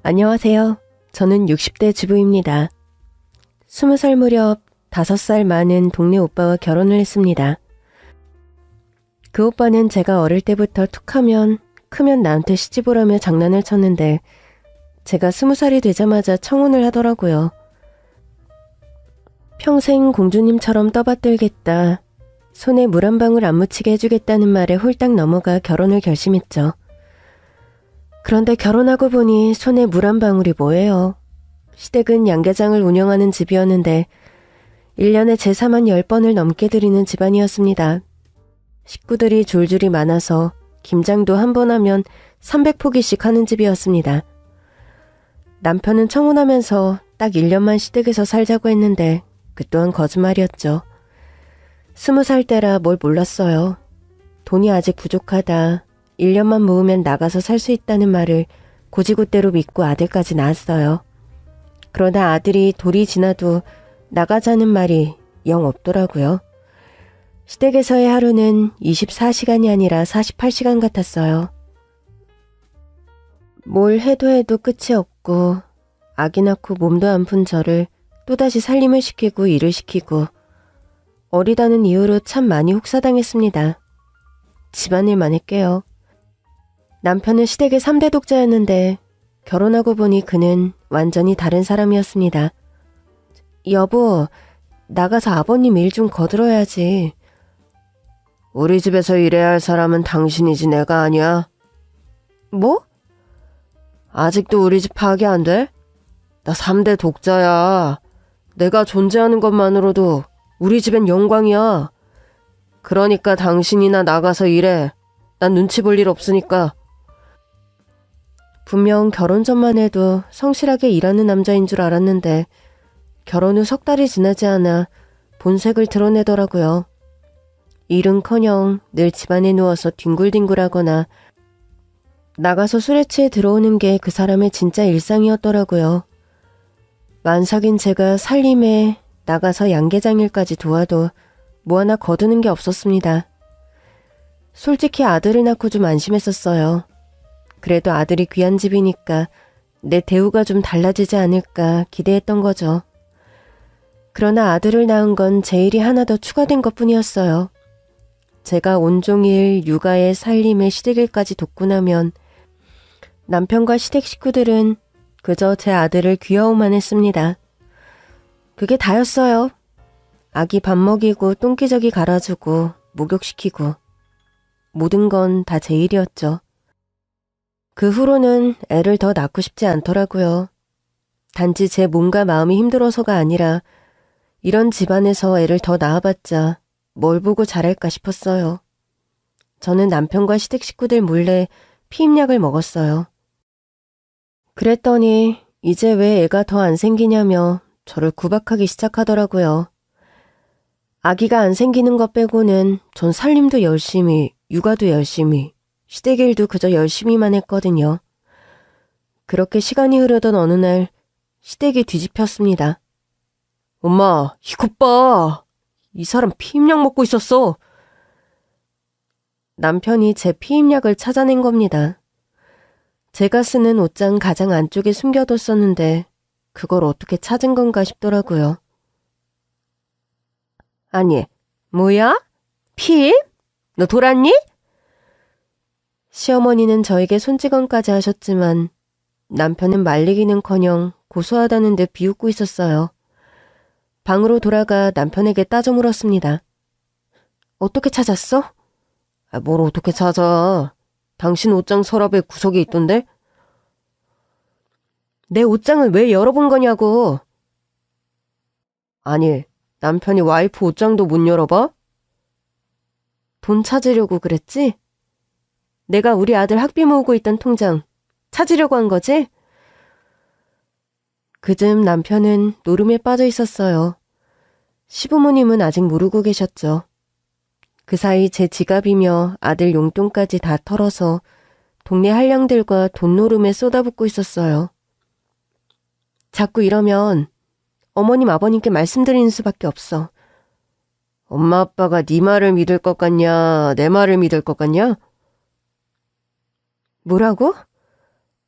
안녕하세요. 저는 60대 주부입니다. 20살 무렵 5살 많은 동네 오빠와 결혼을 했습니다. 그 오빠는 제가 어릴 때부터 툭하면 크면 나한테 시집 오라며 장난을 쳤는데 제가 20살이 되자마자 청혼을 하더라고요. 평생 공주님처럼 떠받들겠다. 손에 물 한 방울 안 묻히게 해주겠다는 말에 홀딱 넘어가 결혼을 결심했죠. 그런데 결혼하고 보니 손에 물 한 방울이 뭐예요. 시댁은 양계장을 운영하는 집이었는데 1년에 제사만 10번을 넘게 드리는 집안이었습니다. 식구들이 줄줄이 많아서 김장도 한 번 하면 300포기씩 하는 집이었습니다. 남편은 청혼하면서 딱 1년만 시댁에서 살자고 했는데 그 또한 거짓말이었죠. 20살 때라 뭘 몰랐어요. 돈이 아직 부족하다. 1년만 모으면 나가서 살 수 있다는 말을 고지고대로 믿고 아들까지 낳았어요. 그러나 아들이 돌이 지나도 나가자는 말이 영 없더라고요. 시댁에서의 하루는 24시간이 아니라 48시간 같았어요. 뭘 해도 끝이 없고 아기 낳고 몸도 안 푼 저를 또다시 살림을 시키고 일을 시키고 어리다는 이유로 참 많이 혹사당했습니다. 집안일만 했게요. 남편은 시댁의 3대 독자였는데 결혼하고 보니 그는 완전히 다른 사람이었습니다. 여보, 나가서 아버님 일 좀 거들어야지. 우리 집에서 일해야 할 사람은 당신이지 내가 아니야. 뭐? 아직도 우리 집 파악이 안 돼? 나 3대 독자야. 내가 존재하는 것만으로도 우리 집엔 영광이야. 그러니까 당신이나 나가서 일해. 난 눈치 볼 일 없으니까. 분명 결혼 전만 해도 성실하게 일하는 남자인 줄 알았는데 결혼 후 3달이 지나지 않아 본색을 드러내더라고요. 일은커녕 늘 집안에 누워서 뒹굴뒹굴하거나 나가서 술에 취해 들어오는 게 그 사람의 진짜 일상이었더라고요. 만삭인 제가 살림에 나가서 양계장일까지 도와도 뭐 하나 거두는 게 없었습니다. 솔직히 아들을 낳고 좀 안심했었어요. 그래도 아들이 귀한 집이니까 내 대우가 좀 달라지지 않을까 기대했던 거죠. 그러나 아들을 낳은 건 제 일이 하나 더 추가된 것뿐이었어요. 제가 온종일 육아에 살림에 시댁일까지 돕고 나면 남편과 시댁 식구들은 그저 제 아들을 귀여워만 했습니다. 그게 다였어요. 아기 밥 먹이고 똥기저귀 갈아주고 목욕시키고 모든 건 다 제 일이었죠. 그 후로는 애를 더 낳고 싶지 않더라고요. 단지 제 몸과 마음이 힘들어서가 아니라 이런 집안에서 애를 더 낳아봤자 뭘 보고 자랄까 싶었어요. 저는 남편과 시댁 식구들 몰래 피임약을 먹었어요. 그랬더니 이제 왜 애가 더 안 생기냐며 저를 구박하기 시작하더라고요. 아기가 안 생기는 것 빼고는 전 살림도 열심히, 육아도 열심히, 시댁 일도 그저 열심히만 했거든요. 그렇게 시간이 흐르던 어느 날 시댁이 뒤집혔습니다. 엄마, 이것 봐. 이 사람 피임약 먹고 있었어. 남편이 제 피임약을 찾아낸 겁니다. 제가 쓰는 옷장 가장 안쪽에 숨겨뒀었는데 그걸 어떻게 찾은 건가 싶더라고요. 아니, 뭐야? 피임? 너 돌았니? 시어머니는 저에게 손찌검까지 하셨지만 남편은 말리기는커녕 고소하다는 듯 비웃고 있었어요. 방으로 돌아가 남편에게 따져 물었습니다. 어떻게 찾았어? 뭘 어떻게 찾아. 당신 옷장 서랍에 구석에 있던데? 내 옷장을 왜 열어본 거냐고. 아니, 남편이 와이프 옷장도 못 열어봐? 돈 찾으려고 그랬지? 내가 우리 아들 학비 모으고 있던 통장 찾으려고 한 거지? 그즘 남편은 노름에 빠져 있었어요. 시부모님은 아직 모르고 계셨죠. 그 사이 제 지갑이며 아들 용돈까지 다 털어서 동네 한량들과 돈 노름에 쏟아붓고 있었어요. 자꾸 이러면 어머님 아버님께 말씀드리는 수밖에 없어. 엄마 아빠가 네 말을 믿을 것 같냐, 내 말을 믿을 것 같냐? 뭐라고?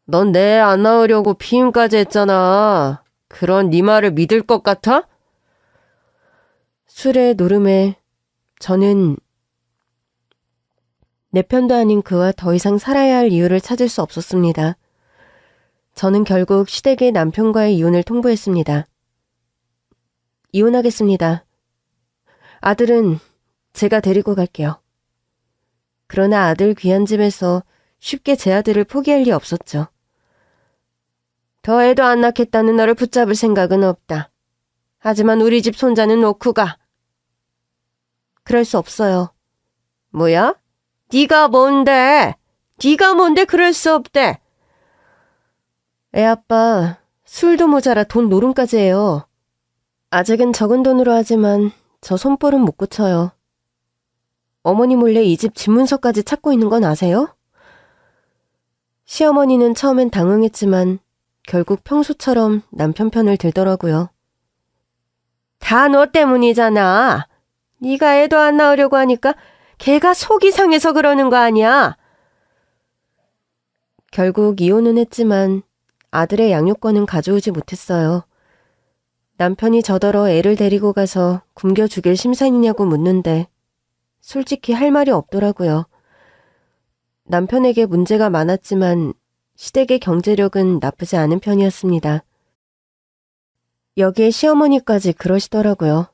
넌 내 안 낳으려고 피임까지 했잖아. 그런 네 말을 믿을 것 같아? 술의 노름에 저는 내 편도 아닌 그와 더 이상 살아야 할 이유를 찾을 수 없었습니다. 저는 결국 시댁에 남편과의 이혼을 통보했습니다. 이혼하겠습니다. 아들은 제가 데리고 갈게요. 그러나 아들 귀한 집에서 쉽게 제 아들을 포기할 리 없었죠. 더 애도 안 낳겠다는 너를 붙잡을 생각은 없다. 하지만 우리 집 손자는 놓고 가. 그럴 수 없어요. 뭐야? 네가 뭔데? 네가 뭔데 그럴 수 없대? 애 아빠, 술도 모자라 돈 노름까지 해요. 아직은 적은 돈으로 하지만 저 손볼은 못 고쳐요. 어머니 몰래 이 집 집문서까지 찾고 있는 건 아세요? 시어머니는 처음엔 당황했지만 결국 평소처럼 남편 편을 들더라고요. 다 너 때문이잖아. 네가 애도 안 낳으려고 하니까 걔가 속이 상해서 그러는 거 아니야. 결국 이혼은 했지만 아들의 양육권은 가져오지 못했어요. 남편이 저더러 애를 데리고 가서 굶겨 죽일 심산이냐고 묻는데 솔직히 할 말이 없더라고요. 남편에게 문제가 많았지만 시댁의 경제력은 나쁘지 않은 편이었습니다. 여기에 시어머니까지 그러시더라고요.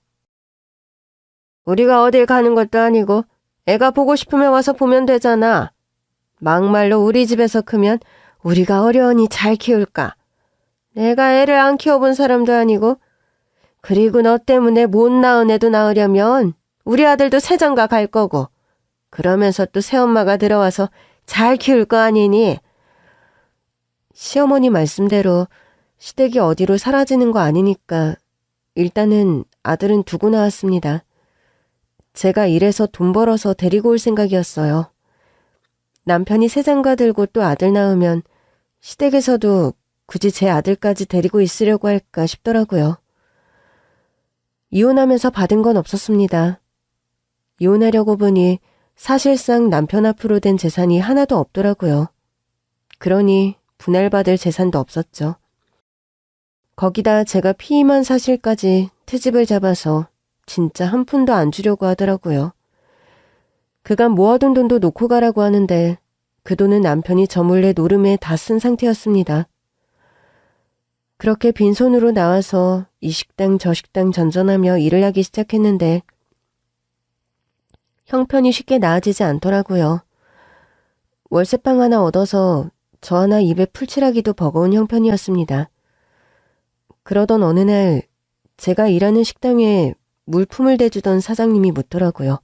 우리가 어딜 가는 것도 아니고 애가 보고 싶으면 와서 보면 되잖아. 막말로 우리 집에서 크면 우리가 어려우니 잘 키울까. 내가 애를 안 키워본 사람도 아니고 그리고 너 때문에 못 낳은 애도 낳으려면 우리 아들도 새장가 갈 거고 그러면서 또 새엄마가 들어와서 잘 키울 거 아니니. 시어머니 말씀대로 시댁이 어디로 사라지는 거 아니니까 일단은 아들은 두고 나왔습니다. 제가 일해서 돈 벌어서 데리고 올 생각이었어요. 남편이 새장가 들고 또 아들 낳으면 시댁에서도 굳이 제 아들까지 데리고 있으려고 할까 싶더라고요. 이혼하면서 받은 건 없었습니다. 이혼하려고 보니 사실상 남편 앞으로 된 재산이 하나도 없더라고요. 그러니 분할받을 재산도 없었죠. 거기다 제가 피임한 사실까지 트집을 잡아서 진짜 한 푼도 안 주려고 하더라고요. 그간 모아둔 돈도 놓고 가라고 하는데 그 돈은 남편이 저 몰래 노름에 다 쓴 상태였습니다. 그렇게 빈손으로 나와서 이 식당 저 식당 전전하며 일을 하기 시작했는데 형편이 쉽게 나아지지 않더라고요. 월세방 하나 얻어서 저 하나 입에 풀칠하기도 버거운 형편이었습니다. 그러던 어느 날 제가 일하는 식당에 물품을 대주던 사장님이 묻더라고요.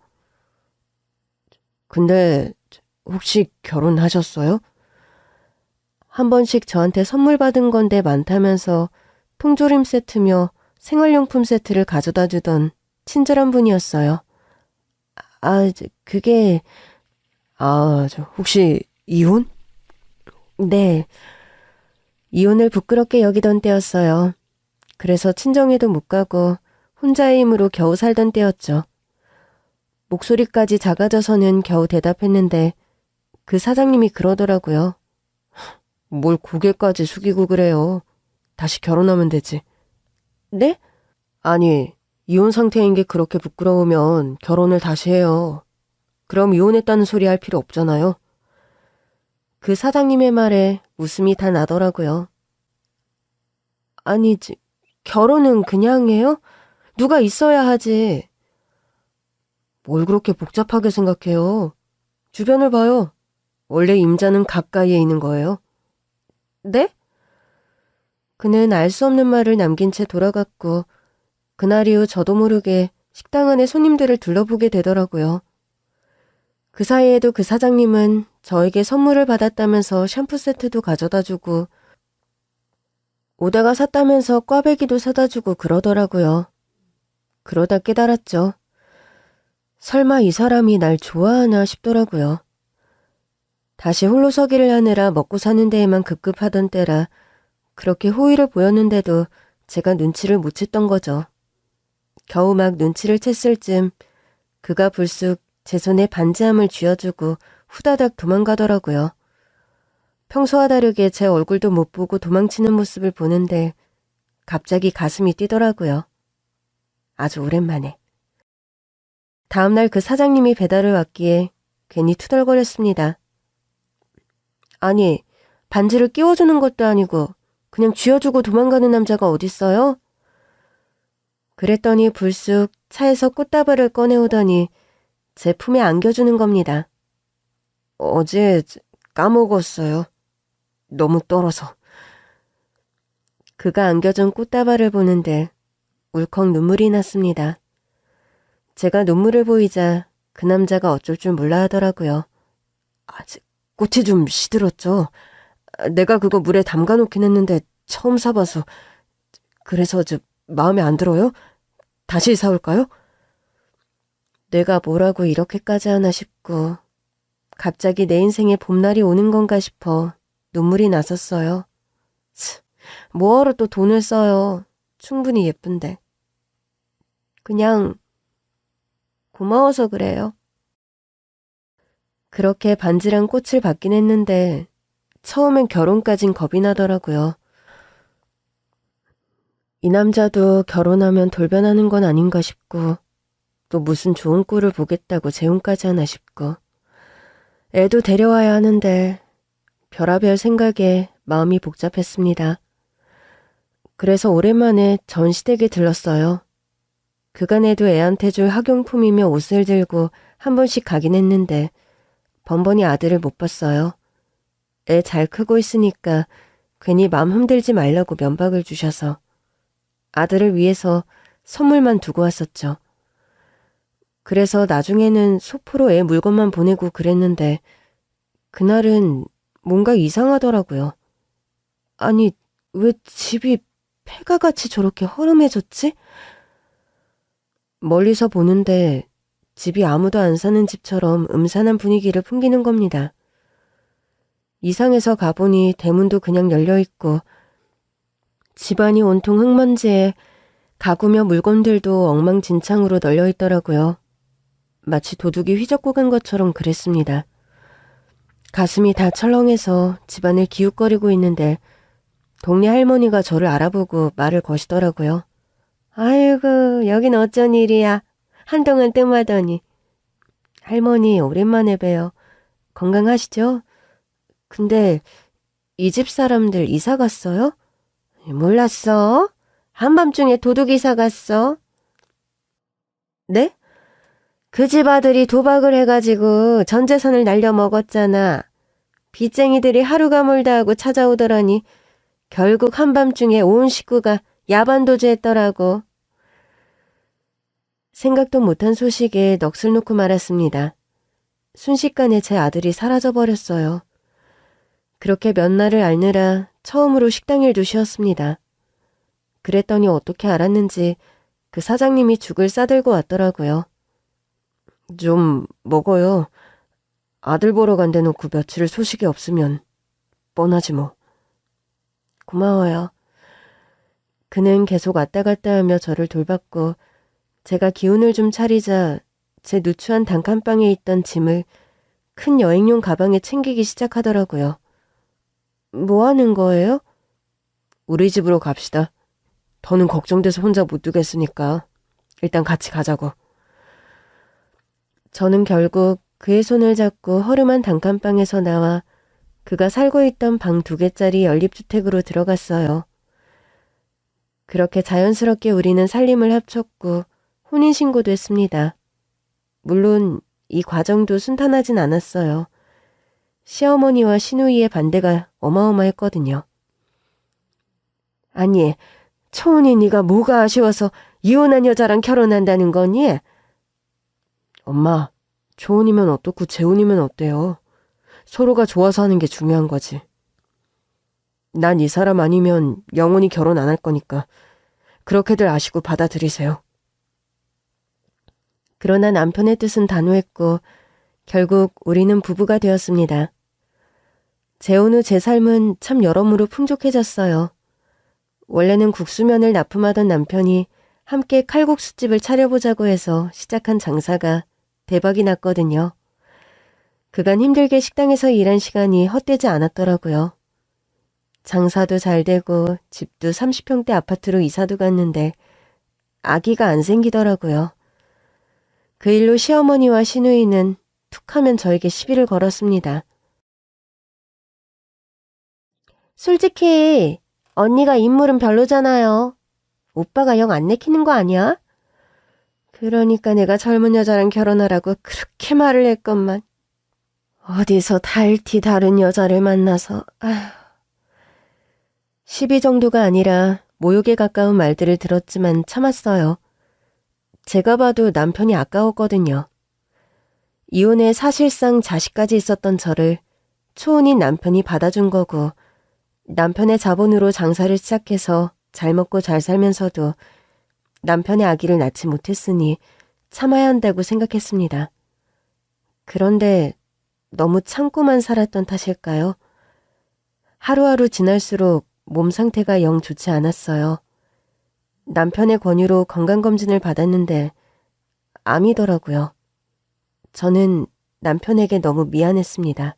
근데 혹시 결혼하셨어요? 한 번씩 저한테 선물 받은 건데 많다면서 통조림 세트며 생활용품 세트를 가져다 주던 친절한 분이었어요. 그게... 혹시 이혼? 네. 이혼을 부끄럽게 여기던 때였어요. 그래서 친정에도 못 가고 혼자의 힘으로 겨우 살던 때였죠. 목소리까지 작아져서는 겨우 대답했는데 그 사장님이 그러더라고요. 뭘 고개까지 숙이고 그래요. 다시 결혼하면 되지. 네? 아니, 이혼 상태인 게 그렇게 부끄러우면 결혼을 다시 해요. 그럼 이혼했다는 소리 할 필요 없잖아요. 그 사장님의 말에 웃음이 다 나더라고요. 아니지, 결혼은 그냥 해요? 누가 있어야 하지. 뭘 그렇게 복잡하게 생각해요. 주변을 봐요. 원래 임자는 가까이에 있는 거예요. 네? 그는 알 수 없는 말을 남긴 채 돌아갔고 그날 이후 저도 모르게 식당 안에 손님들을 둘러보게 되더라고요. 그 사이에도 그 사장님은 저에게 선물을 받았다면서 샴푸 세트도 가져다 주고 오다가 샀다면서 꽈배기도 사다 주고 그러더라고요. 그러다 깨달았죠. 설마 이 사람이 날 좋아하나 싶더라고요. 다시 홀로 서기를 하느라 먹고 사는 데에만 급급하던 때라 그렇게 호의를 보였는데도 제가 눈치를 못 챘던 거죠. 겨우 막 눈치를 챘을 쯤 그가 불쑥 제 손에 반지함을 쥐어주고 후다닥 도망가더라고요. 평소와 다르게 제 얼굴도 못 보고 도망치는 모습을 보는데 갑자기 가슴이 뛰더라고요. 아주 오랜만에. 다음날 그 사장님이 배달을 왔기에 괜히 투덜거렸습니다. 아니, 반지를 끼워주는 것도 아니고 그냥 쥐어주고 도망가는 남자가 어딨어요? 그랬더니 불쑥 차에서 꽃다발을 꺼내오더니 제 품에 안겨주는 겁니다. 어제 까먹었어요. 너무 떨어서. 그가 안겨준 꽃다발을 보는데 울컥 눈물이 났습니다. 제가 눈물을 보이자 그 남자가 어쩔 줄 몰라 하더라고요. 아직 꽃이 좀 시들었죠. 내가 그거 물에 담가놓긴 했는데 처음 사봐서. 그래서 마음에 안 들어요? 다시 사올까요? 내가 뭐라고 이렇게까지 하나 싶고 갑자기 내 인생에 봄날이 오는 건가 싶어 눈물이 났었어요. 뭐하러 또 돈을 써요. 충분히 예쁜데. 그냥 고마워서 그래요. 그렇게 반지랑 꽃을 받긴 했는데 처음엔 결혼까진 겁이 나더라고요. 이 남자도 결혼하면 돌변하는 건 아닌가 싶고 또 무슨 좋은 꼴을 보겠다고 재혼까지 하나 싶고 애도 데려와야 하는데 별의별 생각에 마음이 복잡했습니다. 그래서 오랜만에 전시댁에 들렀어요. 그간에도 애한테 줄 학용품이며 옷을 들고 한 번씩 가긴 했는데 번번이 아들을 못 봤어요. 애 잘 크고 있으니까 괜히 마음 흔들지 말라고 면박을 주셔서 아들을 위해서 선물만 두고 왔었죠. 그래서 나중에는 소포로 애 물건만 보내고 그랬는데 그날은 뭔가 이상하더라고요. 아니, 왜 집이 폐가같이 저렇게 허름해졌지? 멀리서 보는데 집이 아무도 안 사는 집처럼 음산한 분위기를 풍기는 겁니다. 이상해서 가보니 대문도 그냥 열려있고 집안이 온통 흙먼지에 가구며 물건들도 엉망진창으로 널려있더라고요. 마치 도둑이 휘젓고 간 것처럼 그랬습니다. 가슴이 다 철렁해서 집안을 기웃거리고 있는데 동네 할머니가 저를 알아보고 말을 거시더라고요. 아이고, 여긴 어쩐 일이야. 한동안 뜸하더니. 할머니, 오랜만에 봬요. 건강하시죠? 근데 이 집 사람들 이사 갔어요? 몰랐어? 한밤중에 도둑 이사 갔어? 네? 그 집 아들이 도박을 해가지고 전 재산을 날려먹었잖아. 빚쟁이들이 하루가 멀다 하고 찾아오더라니 결국 한밤중에 온 식구가 야반도주했더라고. 생각도 못한 소식에 넋을 놓고 말았습니다. 순식간에 제 아들이 사라져버렸어요. 그렇게 몇 날을 앓느라 처음으로 식당일도 쉬었습니다. 그랬더니 어떻게 알았는지 그 사장님이 죽을 싸들고 왔더라고요. 좀 먹어요. 아들 보러 간대 놓고 며칠 소식이 없으면 뻔하지 뭐. 고마워요. 그는 계속 왔다 갔다 하며 저를 돌봤고 제가 기운을 좀 차리자 제 누추한 단칸방에 있던 짐을 큰 여행용 가방에 챙기기 시작하더라고요. 뭐 하는 거예요? 우리 집으로 갑시다. 더는 걱정돼서 혼자 못 두겠으니까 일단 같이 가자고. 저는 결국 그의 손을 잡고 허름한 단칸방에서 나와 그가 살고 있던 방 2개짜리 연립주택으로 들어갔어요. 그렇게 자연스럽게 우리는 살림을 합쳤고 혼인신고도 했습니다. 물론 이 과정도 순탄하진 않았어요. 시어머니와 시누이의 반대가 어마어마했거든요. 아니, 초은이 네가 뭐가 아쉬워서 이혼한 여자랑 결혼한다는 거니? 엄마, 초은이면 어떻고 재훈이면 어때요? 서로가 좋아서 하는 게 중요한 거지. 난 이 사람 아니면 영원히 결혼 안 할 거니까 그렇게들 아시고 받아들이세요. 그러나 남편의 뜻은 단호했고 결국 우리는 부부가 되었습니다. 재혼 후 제 삶은 참 여러모로 풍족해졌어요. 원래는 국수면을 납품하던 남편이 함께 칼국수집을 차려보자고 해서 시작한 장사가 대박이 났거든요. 그간 힘들게 식당에서 일한 시간이 헛되지 않았더라고요. 장사도 잘 되고 집도 30평대 아파트로 이사도 갔는데 아기가 안 생기더라고요. 그 일로 시어머니와 시누이는 툭하면 저에게 시비를 걸었습니다. 솔직히 언니가 인물은 별로잖아요. 오빠가 영 안 내키는 거 아니야? 그러니까 내가 젊은 여자랑 결혼하라고 그렇게 말을 했건만. 어디서 달티 다른 여자를 만나서 아휴. 시비 정도가 아니라 모욕에 가까운 말들을 들었지만 참았어요. 제가 봐도 남편이 아까웠거든요. 이혼에 사실상 자식까지 있었던 저를 초혼인 남편이 받아준 거고 남편의 자본으로 장사를 시작해서 잘 먹고 잘 살면서도 남편의 아기를 낳지 못했으니 참아야 한다고 생각했습니다. 그런데 너무 참고만 살았던 탓일까요? 하루하루 지날수록 몸 상태가 영 좋지 않았어요. 남편의 권유로 건강검진을 받았는데 암이더라고요. 저는 남편에게 너무 미안했습니다.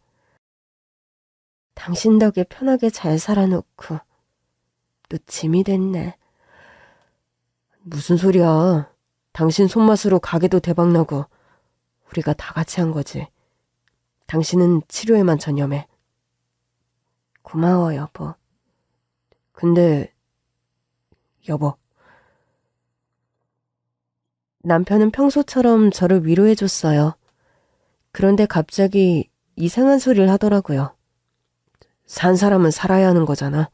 당신 덕에 편하게 잘 살아놓고 또 짐이 됐네. 무슨 소리야. 당신 손맛으로 가게도 대박나고 우리가 다 같이 한 거지. 당신은 치료에만 전념해. 고마워, 여보. 근데 여보. 남편은 평소처럼 저를 위로해줬어요. 그런데 갑자기 이상한 소리를 하더라고요. 산 사람은 살아야 하는 거잖아.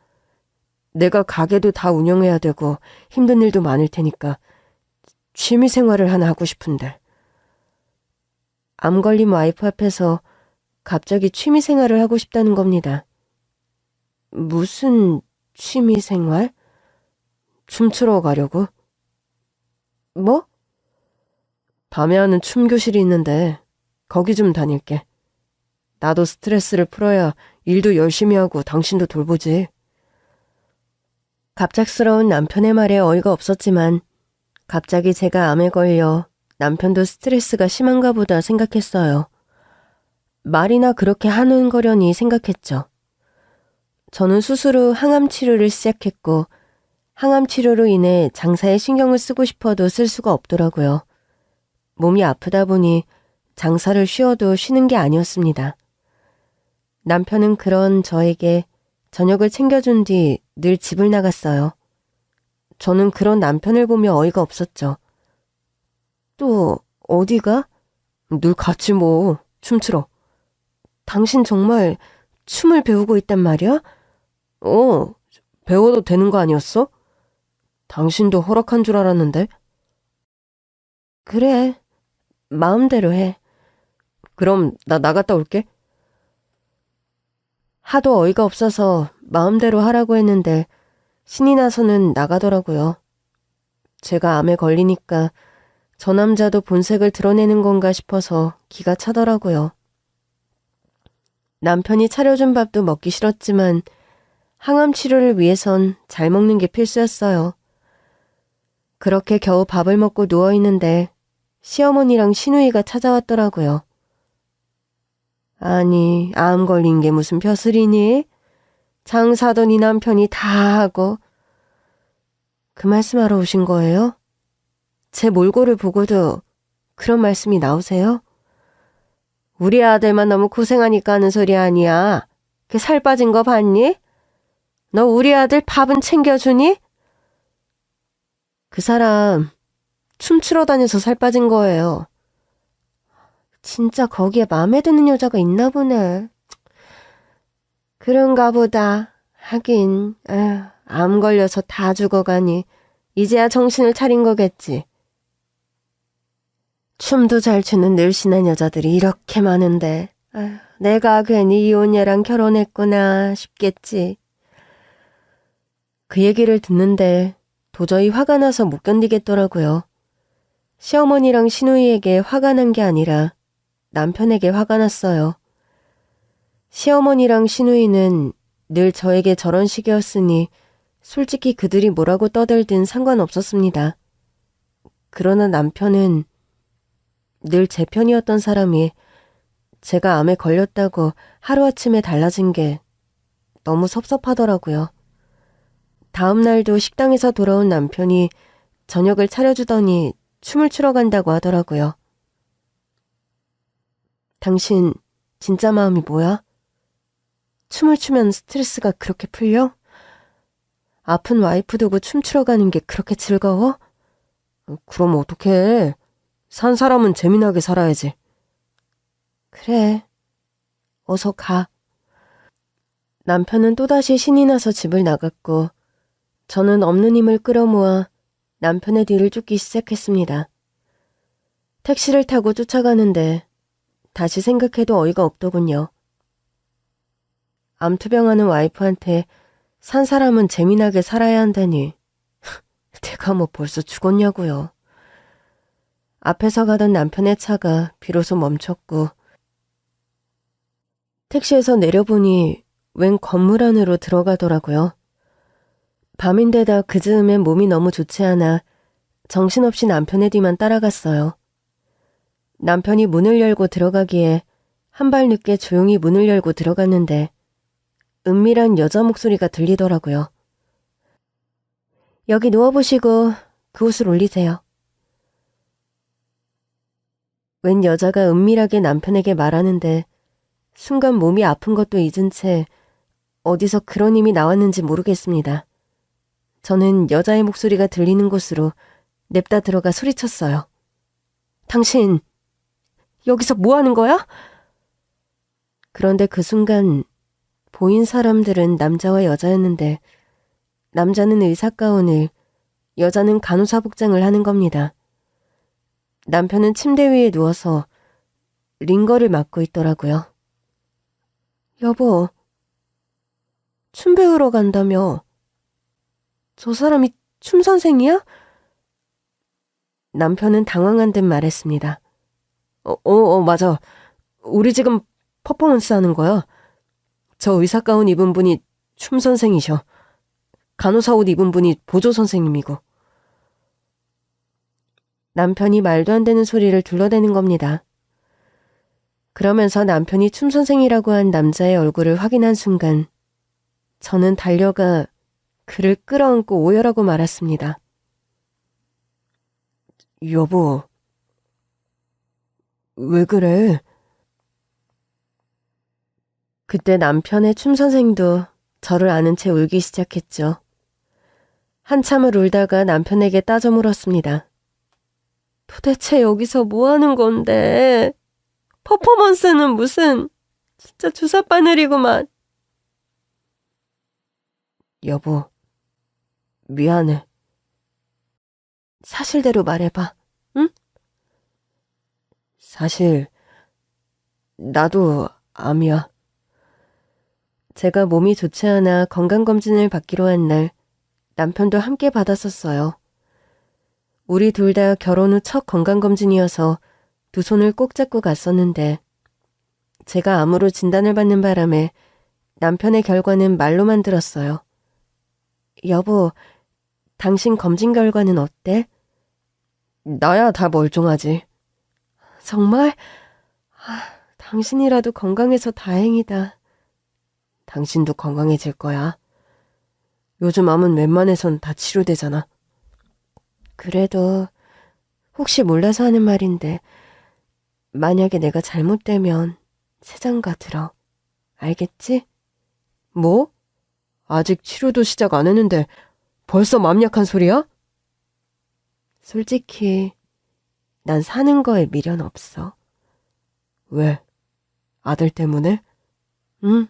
내가 가게도 다 운영해야 되고 힘든 일도 많을 테니까 취미 생활을 하나 하고 싶은데. 암 걸린 와이프 앞에서 갑자기 취미 생활을 하고 싶다는 겁니다. 무슨 취미 생활? 춤추러 가려고? 뭐? 밤에 하는 춤 교실이 있는데 거기 좀 다닐게. 나도 스트레스를 풀어야 일도 열심히 하고 당신도 돌보지. 갑작스러운 남편의 말에 어이가 없었지만 갑자기 제가 암에 걸려 남편도 스트레스가 심한가 보다 생각했어요. 말이나 그렇게 하는거려니 생각했죠. 저는 수술 후 항암 치료를 시작했고 항암 치료로 인해 장사에 신경을 쓰고 싶어도 쓸 수가 없더라고요. 몸이 아프다 보니 장사를 쉬어도 쉬는 게 아니었습니다. 남편은 그런 저에게 저녁을 챙겨준 뒤 늘 집을 나갔어요. 저는 그런 남편을 보며 어이가 없었죠. 또 어디가? 늘 같이 뭐 춤추러. 당신 정말 춤을 배우고 있단 말이야? 배워도 되는 거 아니었어? 당신도 허락한 줄 알았는데. 그래, 마음대로 해. 그럼 나 나갔다 올게. 하도 어이가 없어서 마음대로 하라고 했는데 신이 나서는 나가더라고요. 제가 암에 걸리니까 저 남자도 본색을 드러내는 건가 싶어서 기가 차더라고요. 남편이 차려준 밥도 먹기 싫었지만 항암 치료를 위해선 잘 먹는 게 필수였어요. 그렇게 겨우 밥을 먹고 누워있는데 시어머니랑 시누이가 찾아왔더라고요. 아니, 암 걸린 게 무슨 벼슬이니? 장사도 네 남편이 다 하고. 그 말씀하러 오신 거예요? 제 몰골을 보고도 그런 말씀이 나오세요? 우리 아들만 너무 고생하니까 하는 소리 아니야. 걔 살 빠진 거 봤니? 너 우리 아들 밥은 챙겨주니? 그 사람 춤추러 다녀서 살 빠진 거예요. 진짜 거기에 마음에 드는 여자가 있나 보네. 그런가 보다. 하긴 암 걸려서 다 죽어가니 이제야 정신을 차린 거겠지. 춤도 잘 추는 늘씬한 여자들이 이렇게 많은데 내가 괜히 이혼녀랑 결혼했구나 싶겠지. 그 얘기를 듣는데 도저히 화가 나서 못 견디겠더라고요. 시어머니랑 시누이에게 화가 난 게 아니라 남편에게 화가 났어요. 시어머니랑 시누이는 늘 저에게 저런 식이었으니 솔직히 그들이 뭐라고 떠들든 상관없었습니다. 그러나 남편은 늘 제 편이었던 사람이 제가 암에 걸렸다고 하루아침에 달라진 게 너무 섭섭하더라고요. 다음 날도 식당에서 돌아온 남편이 저녁을 차려주더니 춤을 추러 간다고 하더라고요. 당신 진짜 마음이 뭐야? 춤을 추면 스트레스가 그렇게 풀려? 아픈 와이프 두고 춤추러 가는 게 그렇게 즐거워? 그럼 어떡해. 산 사람은 재미나게 살아야지. 그래. 어서 가. 남편은 또다시 신이 나서 집을 나갔고 저는 없는 힘을 끌어모아 남편의 뒤를 쫓기 시작했습니다. 택시를 타고 쫓아가는데 다시 생각해도 어이가 없더군요. 암투병하는 와이프한테 산 사람은 재미나게 살아야 한다니. 내가 뭐 벌써 죽었냐고요. 앞에서 가던 남편의 차가 비로소 멈췄고 택시에서 내려보니 웬 건물 안으로 들어가더라고요. 밤인데다 그 즈음엔 몸이 너무 좋지 않아 정신없이 남편의 뒤만 따라갔어요. 남편이 문을 열고 들어가기에 한 발 늦게 조용히 문을 열고 들어갔는데 은밀한 여자 목소리가 들리더라고요. 여기 누워보시고 그 옷을 올리세요. 웬 여자가 은밀하게 남편에게 말하는데 순간 몸이 아픈 것도 잊은 채 어디서 그런 힘이 나왔는지 모르겠습니다. 저는 여자의 목소리가 들리는 곳으로 냅다 들어가 소리쳤어요. 당신 여기서 뭐 하는 거야? 그런데 그 순간 보인 사람들은 남자와 여자였는데 남자는 의사 가운을, 여자는 간호사 복장을 하는 겁니다. 남편은 침대 위에 누워서 링거를 맞고 있더라고요. 여보, 춤 배우러 간다며. 저 사람이 춤 선생이야? 남편은 당황한 듯 말했습니다. 맞아. 우리 지금 퍼포먼스 하는 거야. 저 의사 가운 입은 분이 춤 선생이셔. 간호사 옷 입은 분이 보조 선생님이고. 남편이 말도 안 되는 소리를 둘러대는 겁니다. 그러면서 남편이 춤 선생이라고 한 남자의 얼굴을 확인한 순간 저는 달려가 그를 끌어안고 오열하고 말았습니다. 여보, 왜 그래? 그때 남편의 춤 선생도 저를 아는 채 울기 시작했죠. 한참을 울다가 남편에게 따져 물었습니다. 도대체 여기서 뭐 하는 건데? 퍼포먼스는 무슨 진짜 주사바늘이구만. 여보, 미안해. 사실대로 말해봐, 응? 사실 나도 암이야. 제가 몸이 좋지 않아 건강검진을 받기로 한 날 남편도 함께 받았었어요. 우리 둘 다 결혼 후 첫 건강검진이어서 두 손을 꼭 잡고 갔었는데 제가 암으로 진단을 받는 바람에 남편의 결과는 말로만 들었어요. 여보, 당신 검진 결과는 어때? 나야 다 멀쩡하지. 정말? 당신이라도 건강해서 다행이다. 당신도 건강해질 거야. 요즘 암은 웬만해선 다 치료되잖아. 그래도 혹시 몰라서 하는 말인데 만약에 내가 잘못되면 세장가 들어. 알겠지? 뭐? 아직 치료도 시작 안 했는데 벌써 맘 약한 소리야? 솔직히 난 사는 거에 미련 없어. 왜? 아들 때문에? 응.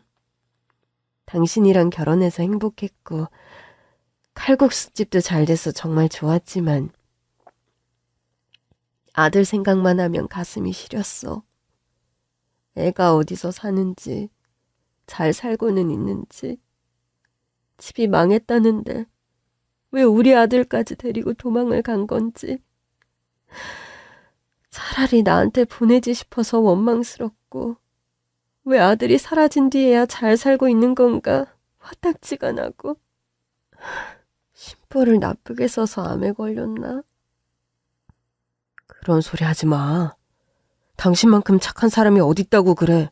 당신이랑 결혼해서 행복했고 칼국수집도 잘 돼서 정말 좋았지만 아들 생각만 하면 가슴이 시렸어. 애가 어디서 사는지, 잘 살고는 있는지, 집이 망했다는데 왜 우리 아들까지 데리고 도망을 간 건지. 차라리 나한테 보내지 싶어서 원망스럽고 왜 아들이 사라진 뒤에야 잘 살고 있는 건가 화딱지가 나고. 심보를 나쁘게 써서 암에 걸렸나? 그런 소리 하지 마. 당신만큼 착한 사람이 어딨다고 그래.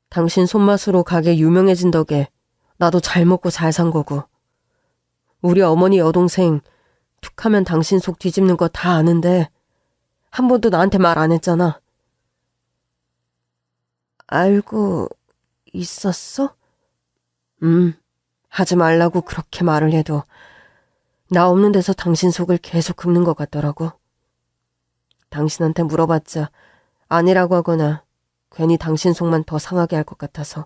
당신 손맛으로 가게 유명해진 덕에 나도 잘 먹고 잘 산 거고. 우리 어머니 여동생 툭하면 당신 속 뒤집는 거 다 아는데 한 번도 나한테 말 안 했잖아. 알고 있었어? 하지 말라고 그렇게 말을 해도 나 없는 데서 당신 속을 계속 긁는 것 같더라고. 당신한테 물어봤자 아니라고 하거나 괜히 당신 속만 더 상하게 할 것 같아서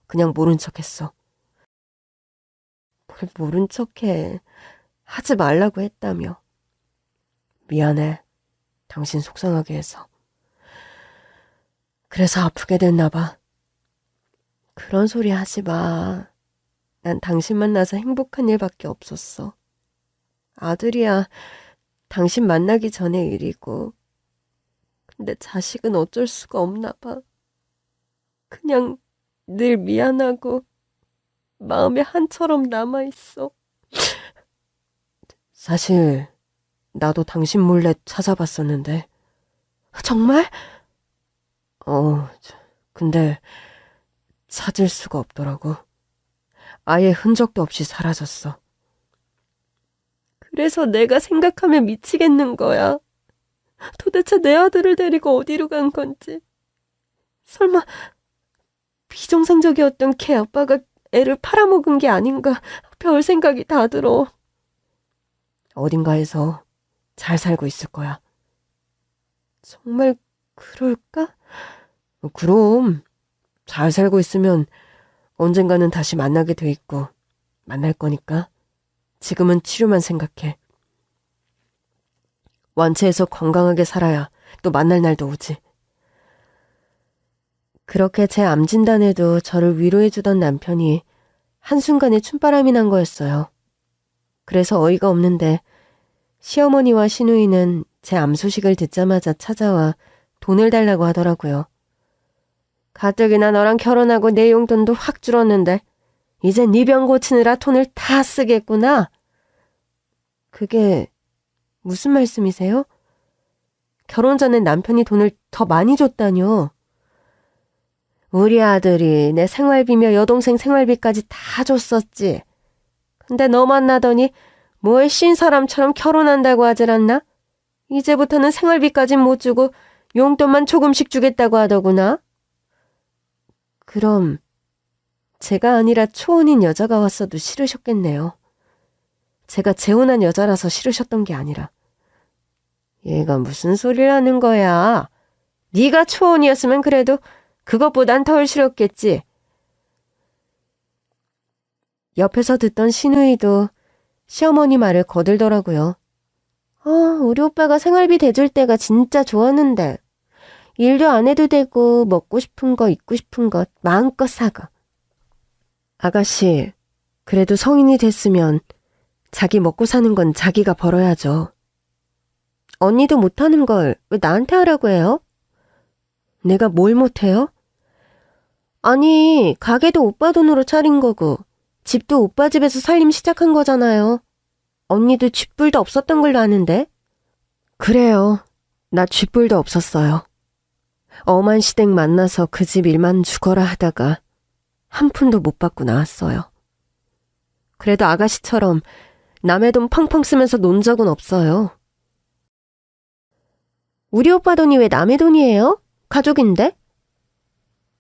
그냥 모른 척했어. 뭘 모른 척해. 하지 말라고 했다며. 미안해. 당신 속상하게 해서. 그래서 아프게 됐나 봐. 그런 소리 하지 마. 난 당신 만나서 행복한 일밖에 없었어. 아들이야 당신 만나기 전의 일이고. 근데 자식은 어쩔 수가 없나 봐. 그냥 늘 미안하고 마음에 한처럼 남아있어. 사실 나도 당신 몰래 찾아봤었는데. 정말? 근데 찾을 수가 없더라고. 아예 흔적도 없이 사라졌어. 그래서 내가 생각하면 미치겠는 거야. 도대체 내 아들을 데리고 어디로 간 건지. 설마 비정상적이었던 걔 아빠가 애를 팔아먹은 게 아닌가. 별 생각이 다 들어. 어딘가에서 잘 살고 있을 거야. 정말 그럴까? 그럼 잘 살고 있으면 언젠가는 다시 만나게 돼 있고 만날 거니까 지금은 치료만 생각해. 완치해서 건강하게 살아야 또 만날 날도 오지. 그렇게 제 암 진단에도 저를 위로해주던 남편이 한순간에 춤바람이 난 거였어요. 그래서 어이가 없는데 시어머니와 시누이는 제 암 소식을 듣자마자 찾아와 돈을 달라고 하더라고요. 가뜩이나 너랑 결혼하고 내 용돈도 확 줄었는데 이제 네 병 고치느라 돈을 다 쓰겠구나. 그게 무슨 말씀이세요? 결혼 전에 남편이 돈을 더 많이 줬다뇨. 우리 아들이 내 생활비며 여동생 생활비까지 다 줬었지. 근데 너 만나더니 뭘 신 사람처럼 결혼한다고 하질 않나? 이제부터는 생활비까진 못 주고 용돈만 조금씩 주겠다고 하더구나. 그럼 제가 아니라 초혼인 여자가 왔어도 싫으셨겠네요. 제가 재혼한 여자라서 싫으셨던 게 아니라. 얘가 무슨 소리를 하는 거야. 네가 초혼이었으면 그래도 그것보단 덜 싫었겠지. 옆에서 듣던 시누이도 시어머니 말을 거들더라고요. 우리 오빠가 생활비 대줄 때가 진짜 좋았는데 일도 안 해도 되고 먹고 싶은 거 입고 싶은 것 마음껏 사고. 아가씨, 그래도 성인이 됐으면 자기 먹고 사는 건 자기가 벌어야죠. 언니도 못하는 걸 왜 나한테 하라고 해요? 내가 뭘 못해요? 아니, 가게도 오빠 돈으로 차린 거고 집도 오빠 집에서 살림 시작한 거잖아요. 언니도 쥐뿔도 없었던 걸로 아는데. 그래요. 나 쥐뿔도 없었어요. 엄한 시댁 만나서 그 집 일만 죽어라 하다가 한 푼도 못 받고 나왔어요. 그래도 아가씨처럼 남의 돈 펑펑 쓰면서 논 적은 없어요. 우리 오빠 돈이 왜 남의 돈이에요? 가족인데?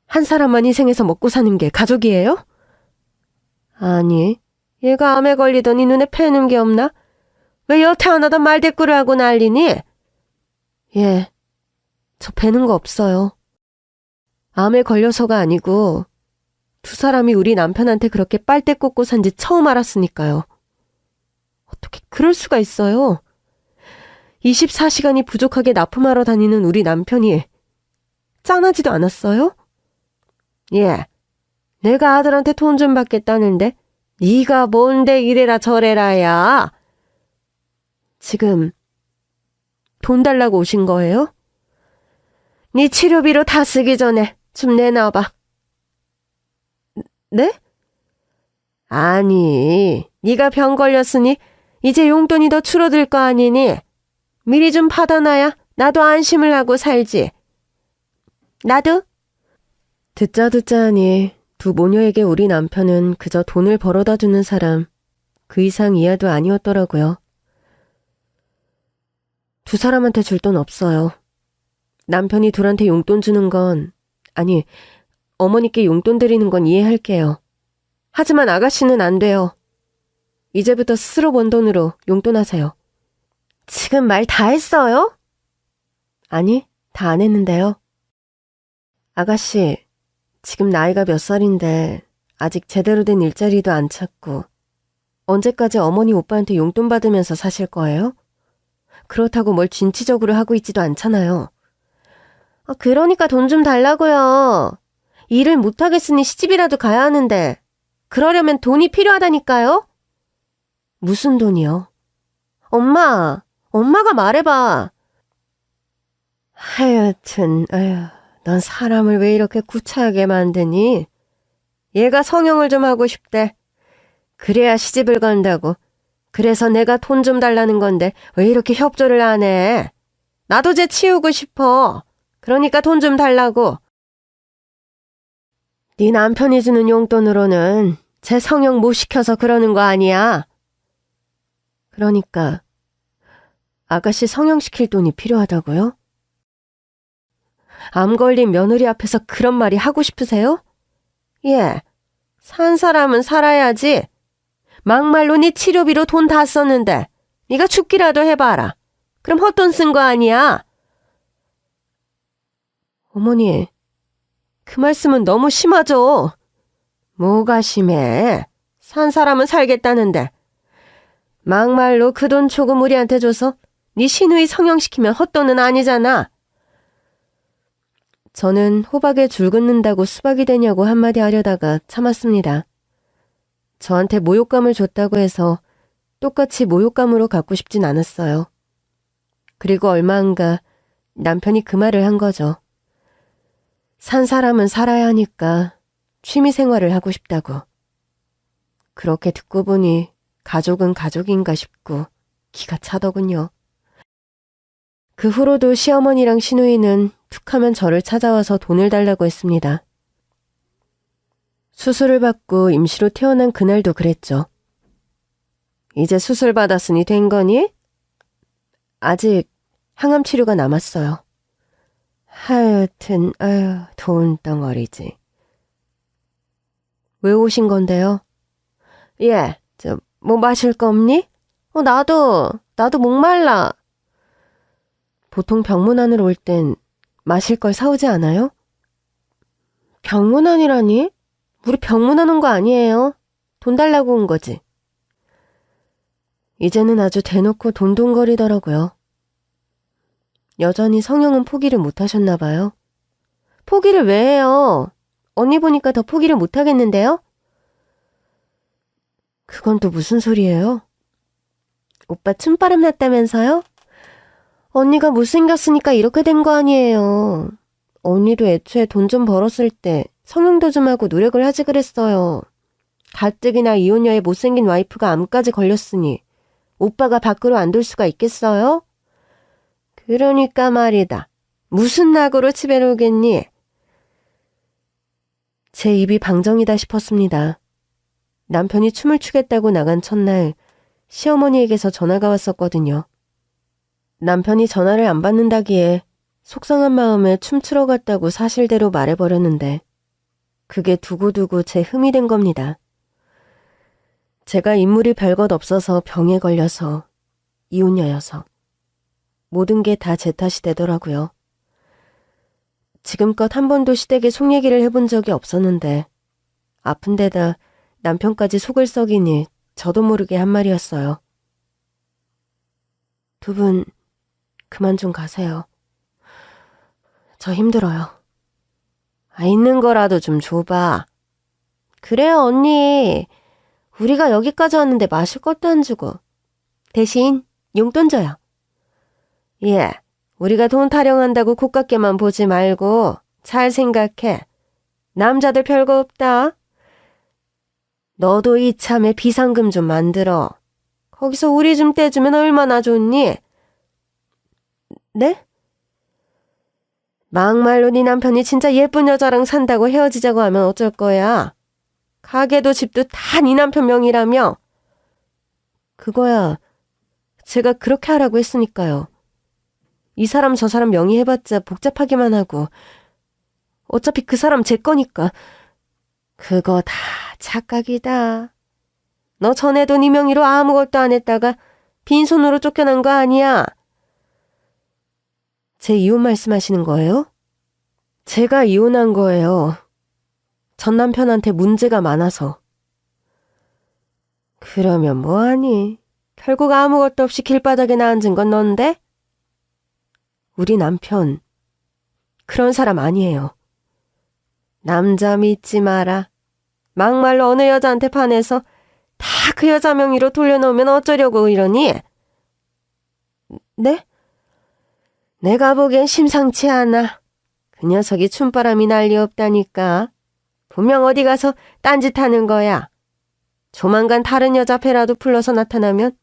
한 사람만 희생해서 먹고 사는 게 가족이에요? 아니, 얘가 암에 걸리더니 눈에 패는 게 없나? 왜 여태 안 하던 말대꾸를 하고 난리니? 예, 저 패는 거 없어요. 암에 걸려서가 아니고 두 사람이 우리 남편한테 그렇게 빨대 꽂고 산지 처음 알았으니까요. 어떻게 그럴 수가 있어요? 24시간이 부족하게 납품하러 다니는 우리 남편이 짠하지도 않았어요? 예, 내가 아들한테 돈 좀 받겠다는데 네가 뭔데 이래라 저래라야. 지금 돈 달라고 오신 거예요? 네 치료비로 다 쓰기 전에 좀 내놔봐. 네? 아니, 네가 병 걸렸으니 이제 용돈이 더 줄어들 거 아니니 미리 좀 받아놔야 나도 안심을 하고 살지. 나도? 듣자 하니 두 모녀에게 우리 남편은 그저 돈을 벌어다 주는 사람, 그 이상 이하도 아니었더라고요. 두 사람한테 줄 돈 없어요. 남편이 둘한테 용돈 주는 건, 아니, 어머니께 용돈 드리는 건 이해할게요. 하지만 아가씨는 안 돼요. 이제부터 스스로 번 돈으로 용돈하세요. 지금 말 다 했어요? 아니, 다 안 했는데요. 아가씨, 지금 나이가 몇 살인데 아직 제대로 된 일자리도 안 찾고 언제까지 어머니 오빠한테 용돈 받으면서 사실 거예요? 그렇다고 뭘 진취적으로 하고 있지도 않잖아요. 그러니까 돈 좀 달라고요. 일을 못하겠으니 시집이라도 가야 하는데 그러려면 돈이 필요하다니까요? 무슨 돈이요? 엄마가 말해봐. 하여튼, 넌 사람을 왜 이렇게 구차하게 만드니? 얘가 성형을 좀 하고 싶대. 그래야 시집을 간다고. 그래서 내가 돈 좀 달라는 건데 왜 이렇게 협조를 안 해? 나도 쟤 치우고 싶어. 그러니까 돈 좀 달라고. 네 남편이 주는 용돈으로는 쟤 성형 못 시켜서 그러는 거 아니야? 그러니까 아가씨 성형시킬 돈이 필요하다고요? 암 걸린 며느리 앞에서 그런 말이 하고 싶으세요? 예, 산 사람은 살아야지. 막말로 네 치료비로 돈 다 썼는데 네가 죽기라도 해봐라. 그럼 헛돈 쓴 거 아니야? 어머니, 그 말씀은 너무 심하죠. 뭐가 심해? 산 사람은 살겠다는데. 막말로 그 돈 조금 우리한테 줘서 네 시누이 성형시키면 헛돈은 아니잖아. 저는 호박에 줄 긋는다고 수박이 되냐고 한마디 하려다가 참았습니다. 저한테 모욕감을 줬다고 해서 똑같이 모욕감으로 갚고 싶진 않았어요. 그리고 얼마 안가 남편이 그 말을 한 거죠. 산 사람은 살아야 하니까 취미생활을 하고 싶다고. 그렇게 듣고 보니 가족은 가족인가 싶고 기가 차더군요. 그 후로도 시어머니랑 시누이는 툭하면 저를 찾아와서 돈을 달라고 했습니다. 수술을 받고 임시로 태어난 그날도 그랬죠. 이제 수술 받았으니 된 거니? 아직 항암 치료가 남았어요. 하여튼 돈덩어리지. 왜 오신 건데요? 예, 뭐 마실 거 없니? 나도 목말라. 보통 병문안으로 올 땐 마실 걸 사오지 않아요? 병문안이라니? 우리 병문안 온 거 아니에요. 돈 달라고 온 거지. 이제는 아주 대놓고 돈돈거리더라고요. 여전히 성형은 포기를 못 하셨나 봐요. 포기를 왜 해요? 언니 보니까 더 포기를 못 하겠는데요? 그건 또 무슨 소리예요? 오빠 춤바람 났다면서요? 언니가 못생겼으니까 이렇게 된 거 아니에요. 언니도 애초에 돈 좀 벌었을 때 성형도 좀 하고 노력을 하지 그랬어요. 가뜩이나 이혼녀의 못생긴 와이프가 암까지 걸렸으니 오빠가 밖으로 안 돌 수가 있겠어요? 그러니까 말이다. 무슨 낙으로 집에 오겠니? 제 입이 방정이다 싶었습니다. 남편이 춤을 추겠다고 나간 첫날 시어머니에게서 전화가 왔었거든요. 남편이 전화를 안 받는다기에 속상한 마음에 춤추러 갔다고 사실대로 말해버렸는데 그게 두고두고 제 흠이 된 겁니다. 제가 인물이 별것 없어서 병에 걸려서 이혼녀여서 모든 게 다 제 탓이 되더라고요. 지금껏 한 번도 시댁에 속 얘기를 해본 적이 없었는데 아픈 데다 남편까지 속을 썩이니 저도 모르게 한 말이었어요. 두 분 그만 좀 가세요. 저 힘들어요. 있는 거라도 좀 줘봐. 그래요 언니. 우리가 여기까지 왔는데 마실 것도 안 주고. 대신 용돈 줘요. 예, 우리가 돈 타령한다고 고깝게만 보지 말고 잘 생각해. 남자들 별거 없다. 너도 이참에 비상금 좀 만들어. 거기서 우리 좀 떼주면 얼마나 좋니? 네? 막말로 네 남편이 진짜 예쁜 여자랑 산다고 헤어지자고 하면 어쩔 거야? 가게도 집도 다 네 남편 명의라며? 그거야 제가 그렇게 하라고 했으니까요. 이 사람 저 사람 명의 해봤자 복잡하기만 하고 어차피 그 사람 제 거니까. 그거 다 착각이다. 너 전에도 네 명의로 아무것도 안 했다가 빈손으로 쫓겨난 거 아니야? 제 이혼 말씀하시는 거예요? 제가 이혼한 거예요. 전 남편한테 문제가 많아서. 그러면 뭐하니? 결국 아무것도 없이 길바닥에 앉은 건 넌데? 우리 남편 그런 사람 아니에요. 남자 믿지 마라. 막말로 어느 여자한테 반해서 다 그 여자 명의로 돌려놓으면 어쩌려고 이러니? 네? 내가 보기엔 심상치 않아. 그 녀석이 춤바람이 난리 없다니까. 분명 어디 가서 딴짓하는 거야. 조만간 다른 여자 배라도 불러서 나타나면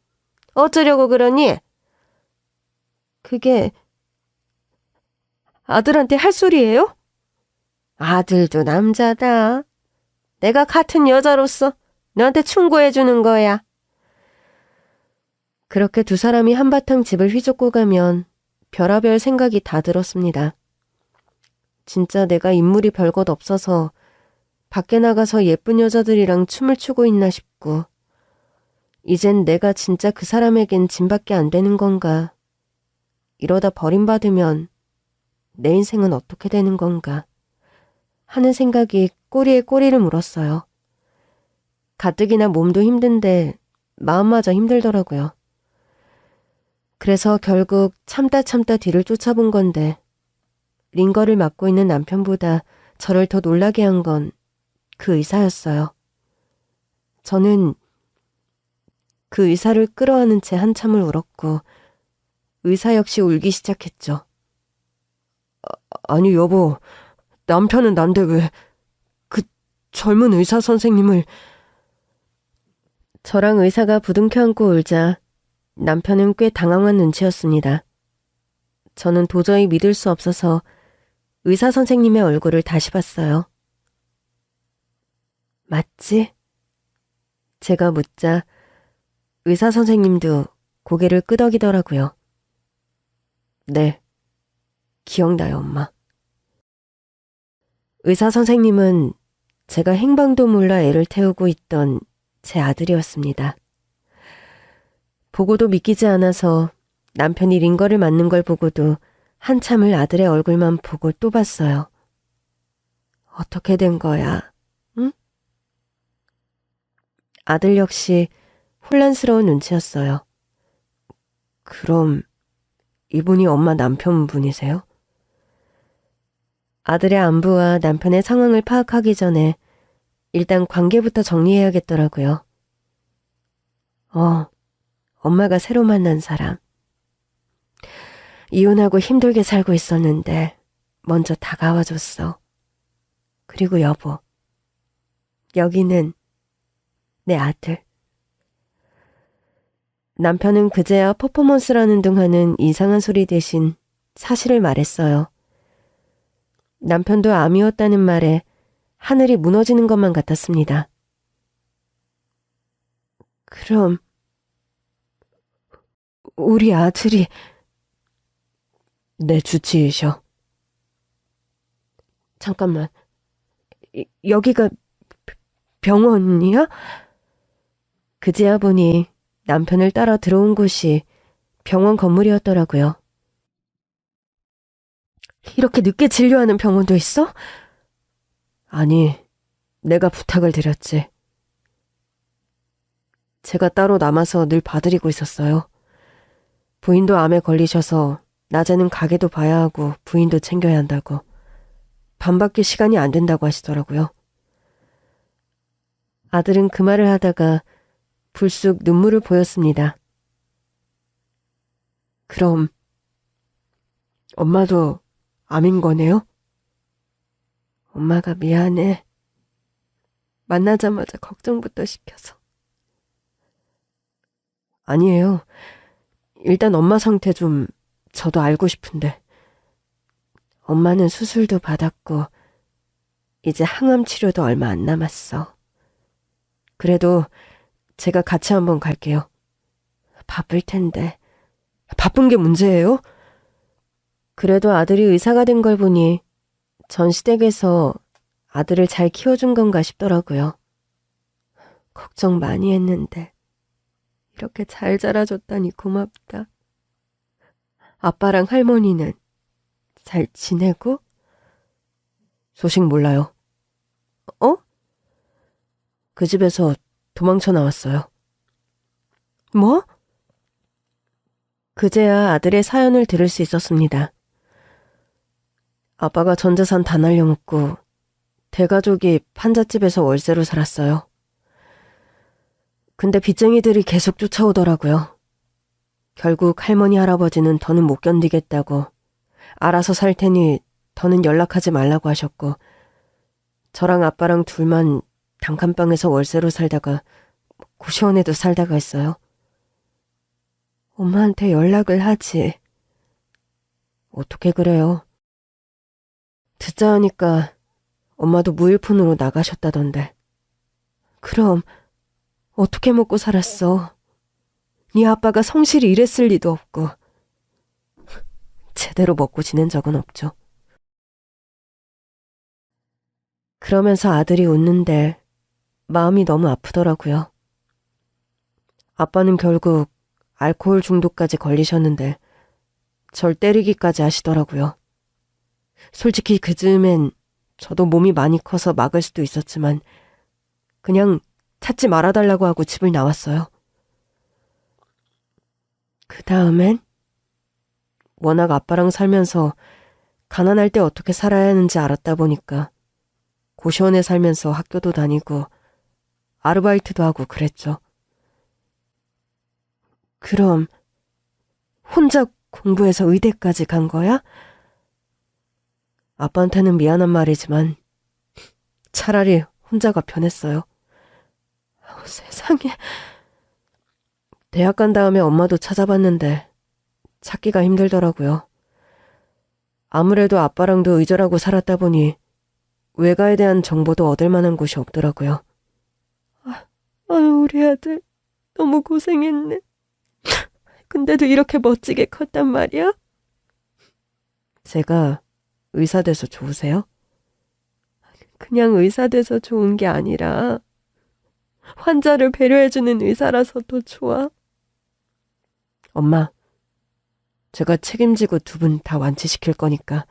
어쩌려고 그러니? 그게 아들한테 할 소리예요? 아들도 남자다. 내가 같은 여자로서 너한테 충고해주는 거야. 그렇게 두 사람이 한바탕 집을 휘젓고 가면 별의별 생각이 다 들었습니다. 진짜 내가 인물이 별것 없어서 밖에 나가서 예쁜 여자들이랑 춤을 추고 있나 싶고, 이젠 내가 진짜 그 사람에겐 짐밖에 안 되는 건가. 이러다 버림받으면 내 인생은 어떻게 되는 건가 하는 생각이 꼬리에 꼬리를 물었어요. 가뜩이나 몸도 힘든데 마음마저 힘들더라고요. 그래서 결국 참다 뒤를 쫓아본 건데, 링거를 맡고 있는 남편보다 저를 더 놀라게 한 건 그 의사였어요. 저는 그 의사를 끌어안은 채 한참을 울었고 의사 역시 울기 시작했죠. 아니 여보, 남편은 난데 왜 그 젊은 의사 선생님을... 저랑 의사가 부둥켜 안고 울자 남편은 꽤 당황한 눈치였습니다. 저는 도저히 믿을 수 없어서 의사 선생님의 얼굴을 다시 봤어요. 맞지? 제가 묻자 의사 선생님도 고개를 끄덕이더라고요. 네, 기억나요, 엄마. 의사 선생님은 제가 행방도 몰라 애를 태우고 있던 제 아들이었습니다. 보고도 믿기지 않아서 남편이 링거를 맞는 걸 보고도 한참을 아들의 얼굴만 보고 또 봤어요. 어떻게 된 거야? 응? 아들 역시 혼란스러운 눈치였어요. 그럼 이분이 엄마 남편분이세요? 아들의 안부와 남편의 상황을 파악하기 전에 일단 관계부터 정리해야겠더라고요. 엄마가 새로 만난 사람. 이혼하고 힘들게 살고 있었는데 먼저 다가와줬어. 그리고 여보, 여기는 내 아들. 남편은 그제야 퍼포먼스라는 둥 하는 이상한 소리 대신 사실을 말했어요. 남편도 암이었다는 말에 하늘이 무너지는 것만 같았습니다. 그럼 우리 아들이... 내 주치의셔. 잠깐만, 여기가 병원이야? 그제야 보니 남편을 따라 들어온 곳이 병원 건물이었더라고요. 이렇게 늦게 진료하는 병원도 있어? 아니, 내가 부탁을 드렸지. 제가 따로 남아서 늘 봐드리고 있었어요. 부인도 암에 걸리셔서 낮에는 가게도 봐야 하고 부인도 챙겨야 한다고. 밤밖에 시간이 안 된다고 하시더라고요. 아들은 그 말을 하다가 불쑥 눈물을 보였습니다. 그럼 엄마도 암인 거네요? 엄마가 미안해. 만나자마자 걱정부터 시켜서. 아니에요. 일단 엄마 상태 좀 저도 알고 싶은데. 엄마는 수술도 받았고 이제 항암 치료도 얼마 안 남았어. 그래도 제가 같이 한번 갈게요. 바쁠 텐데. 바쁜 게 문제예요? 그래도 아들이 의사가 된 걸 보니 전 시댁에서 아들을 잘 키워준 건가 싶더라고요. 걱정 많이 했는데 이렇게 잘 자라줬다니 고맙다. 아빠랑 할머니는 잘 지내고? 소식 몰라요. 어? 그 집에서 도망쳐 나왔어요. 뭐? 그제야 아들의 사연을 들을 수 있었습니다. 아빠가 전 재산 다 날려먹고 대가족이 판잣집에서 월세로 살았어요. 근데 빚쟁이들이 계속 쫓아오더라고요. 결국 할머니 할아버지는 더는 못 견디겠다고 알아서 살 테니 더는 연락하지 말라고 하셨고 저랑 아빠랑 둘만 단칸방에서 월세로 살다가 고시원에도 살다가 있어요. 엄마한테 연락을 하지. 어떻게 그래요? 듣자 하니까 엄마도 무일푼으로 나가셨다던데. 그럼 어떻게 먹고 살았어? 네 아빠가 성실히 일했을 리도 없고 제대로 먹고 지낸 적은 없죠. 그러면서 아들이 웃는데 마음이 너무 아프더라고요. 아빠는 결국 알코올 중독까지 걸리셨는데 절 때리기까지 하시더라고요. 솔직히 그 즈음엔 저도 몸이 많이 커서 막을 수도 있었지만 그냥 찾지 말아달라고 하고 집을 나왔어요. 그 다음엔 워낙 아빠랑 살면서 가난할 때 어떻게 살아야 하는지 알았다 보니까 고시원에 살면서 학교도 다니고 아르바이트도 하고 그랬죠. 그럼 혼자 공부해서 의대까지 간 거야? 아빠한테는 미안한 말이지만 차라리 혼자가 편했어요. 세상에. 대학 간 다음에 엄마도 찾아봤는데 찾기가 힘들더라고요. 아무래도 아빠랑도 의절하고 살았다 보니 외가에 대한 정보도 얻을 만한 곳이 없더라고요. 아유, 우리 아들 너무 고생했네. 근데도 이렇게 멋지게 컸단 말이야? 제가 의사 돼서 좋으세요? 그냥 의사 돼서 좋은 게 아니라 환자를 배려해주는 의사라서 더 좋아. 엄마, 제가 책임지고 두 분 다 완치시킬 거니까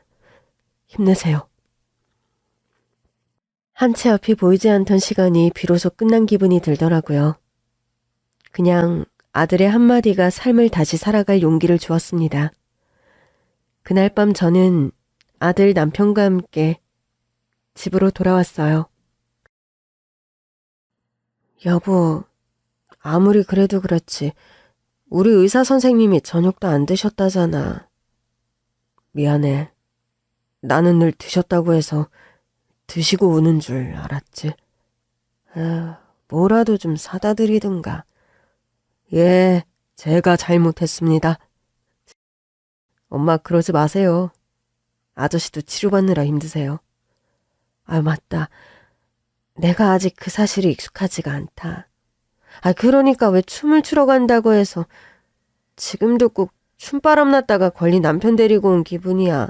힘내세요. 한 채 앞이 보이지 않던 시간이 비로소 끝난 기분이 들더라고요. 그냥 아들의 한마디가 삶을 다시 살아갈 용기를 주었습니다. 그날 밤 저는 아들 남편과 함께 집으로 돌아왔어요. 여보, 아무리 그래도 그렇지 우리 의사 선생님이 저녁도 안 드셨다잖아. 미안해. 나는 늘 드셨다고 해서 드시고 우는 줄 알았지. 뭐라도 좀 사다 드리든가. 예, 제가 잘못했습니다. 엄마 그러지 마세요. 아저씨도 치료받느라 힘드세요. 아, 맞다. 내가 아직 그 사실이 익숙하지가 않다. 그러니까 왜 춤을 추러 간다고 해서 지금도 꼭 춤바람 났다가 걸린 남편 데리고 온 기분이야.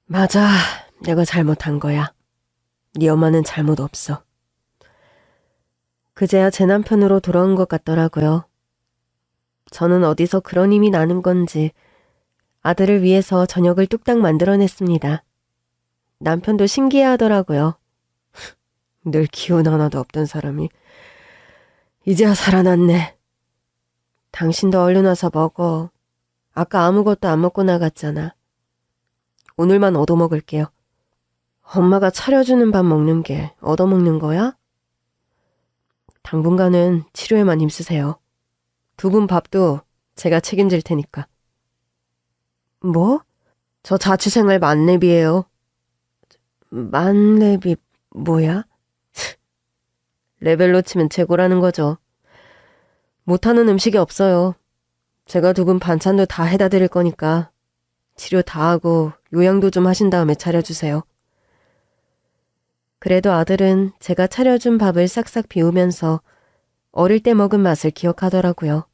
맞아, 내가 잘못한 거야. 네 엄마는 잘못 없어. 그제야 제 남편으로 돌아온 것 같더라고요. 저는 어디서 그런 힘이 나는 건지 아들을 위해서 저녁을 뚝딱 만들어냈습니다. 남편도 신기해하더라고요. 늘 기운 하나도 없던 사람이 이제야 살아났네. 당신도 얼른 와서 먹어. 아까 아무것도 안 먹고 나갔잖아. 오늘만 얻어먹을게요. 엄마가 차려주는 밥 먹는 게 얻어먹는 거야? 당분간은 치료에만 힘쓰세요. 두 분 밥도 제가 책임질 테니까. 뭐? 저 자취생활 만렙이에요. 만렙이 뭐야? 레벨로 치면 최고라는 거죠. 못하는 음식이 없어요. 제가 두 분 반찬도 다 해다 드릴 거니까 치료 다 하고 요양도 좀 하신 다음에 차려주세요. 그래도 아들은 제가 차려준 밥을 싹싹 비우면서 어릴 때 먹은 맛을 기억하더라고요.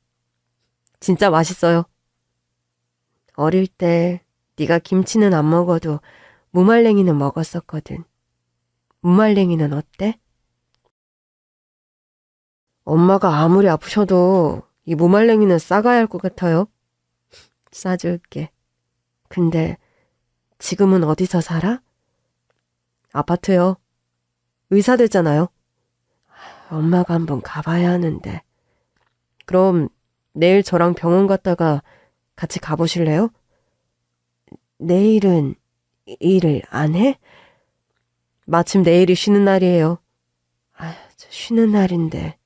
진짜 맛있어요. 어릴 때 네가 김치는 안 먹어도 무말랭이는 먹었었거든. 무말랭이는 어때? 엄마가 아무리 아프셔도 이 무말랭이는 싸가야 할 것 같아요. 싸줄게. 근데 지금은 어디서 살아? 아파트요. 의사 됐잖아요. 엄마가 한번 가봐야 하는데. 그럼 내일 저랑 병원 갔다가 같이 가보실래요? 내일은 일을 안 해? 마침 내일이 쉬는 날이에요. 쉬는 날인데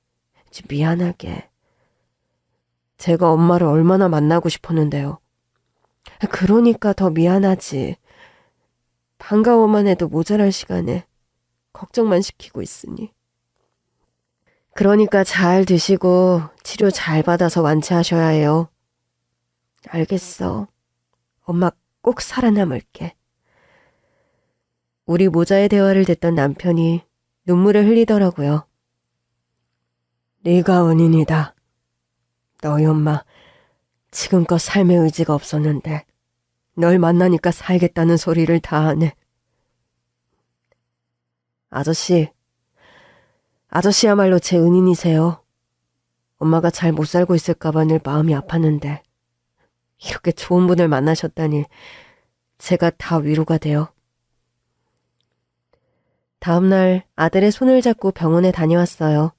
미안하게. 제가 엄마를 얼마나 만나고 싶었는데요. 그러니까 더 미안하지. 반가워만 해도 모자랄 시간에 걱정만 시키고 있으니. 그러니까 잘 드시고 치료 잘 받아서 완치하셔야 해요. 알겠어. 엄마 꼭 살아남을게. 우리 모자의 대화를 듣던 남편이 눈물을 흘리더라고요. 네가 은인이다. 너희 엄마 지금껏 삶의 의지가 없었는데 널 만나니까 살겠다는 소리를 다 하네. 아저씨야말로 제 은인이세요. 엄마가 잘 못 살고 있을까봐 늘 마음이 아팠는데 이렇게 좋은 분을 만나셨다니 제가 다 위로가 돼요. 다음날 아들의 손을 잡고 병원에 다녀왔어요.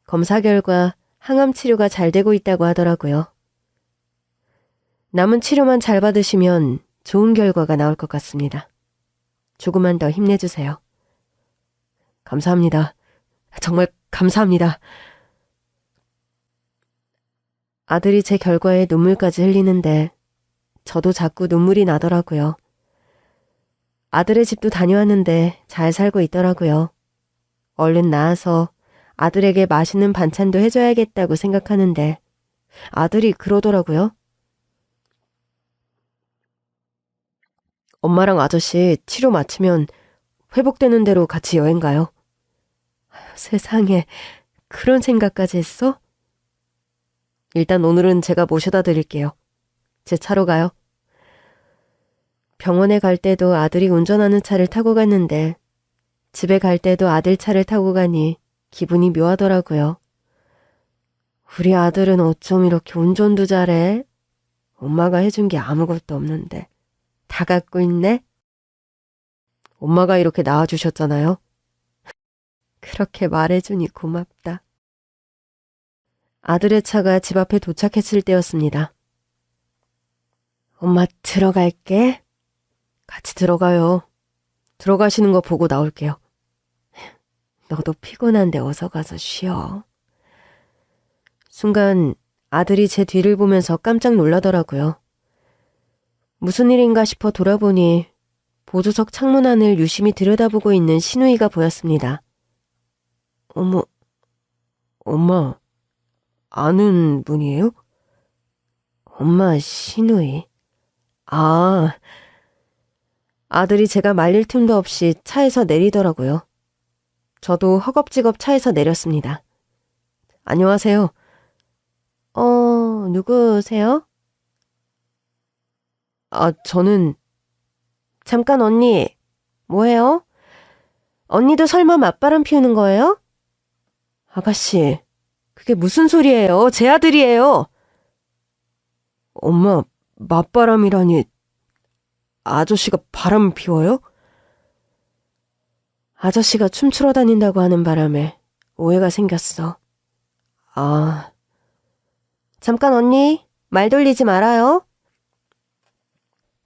검사 결과 항암 치료가 잘 되고 있다고 하더라고요. 남은 치료만 잘 받으시면 좋은 결과가 나올 것 같습니다. 조금만 더 힘내주세요. 감사합니다. 정말 감사합니다. 아들이 제 결과에 눈물까지 흘리는데 저도 자꾸 눈물이 나더라고요. 아들의 집도 다녀왔는데 잘 살고 있더라고요. 얼른 나아서 아들에게 맛있는 반찬도 해줘야겠다고 생각하는데 아들이 그러더라고요. 엄마랑 아저씨 치료 마치면 회복되는 대로 같이 여행 가요. 세상에 그런 생각까지 했어? 일단 오늘은 제가 모셔다 드릴게요. 제 차로 가요. 병원에 갈 때도 아들이 운전하는 차를 타고 갔는데 집에 갈 때도 아들 차를 타고 가니 기분이 묘하더라고요. 우리 아들은 어쩜 이렇게 운전도 잘해? 엄마가 해준 게 아무것도 없는데 다 갖고 있네? 엄마가 이렇게 낳아주셨잖아요. 그렇게 말해주니 고맙다. 아들의 차가 집 앞에 도착했을 때였습니다. 엄마 들어갈게. 같이 들어가요. 들어가시는 거 보고 나올게요. 너도 피곤한데 어서 가서 쉬어. 순간 아들이 제 뒤를 보면서 깜짝 놀라더라고요. 무슨 일인가 싶어 돌아보니 보조석 창문 안을 유심히 들여다보고 있는 신우이가 보였습니다. 어머, 엄마, 아는 분이에요? 엄마 신우이. 아들이 제가 말릴 틈도 없이 차에서 내리더라고요. 저도 허겁지겁 차에서 내렸습니다. 안녕하세요. 누구세요? 저는... 잠깐 언니, 뭐해요? 언니도 설마 맞바람 피우는 거예요? 아가씨, 그게 무슨 소리예요? 제 아들이에요. 엄마, 맞바람이라니... 아저씨가 바람 피워요? 아저씨가 춤추러 다닌다고 하는 바람에 오해가 생겼어. 잠깐 언니, 말 돌리지 말아요.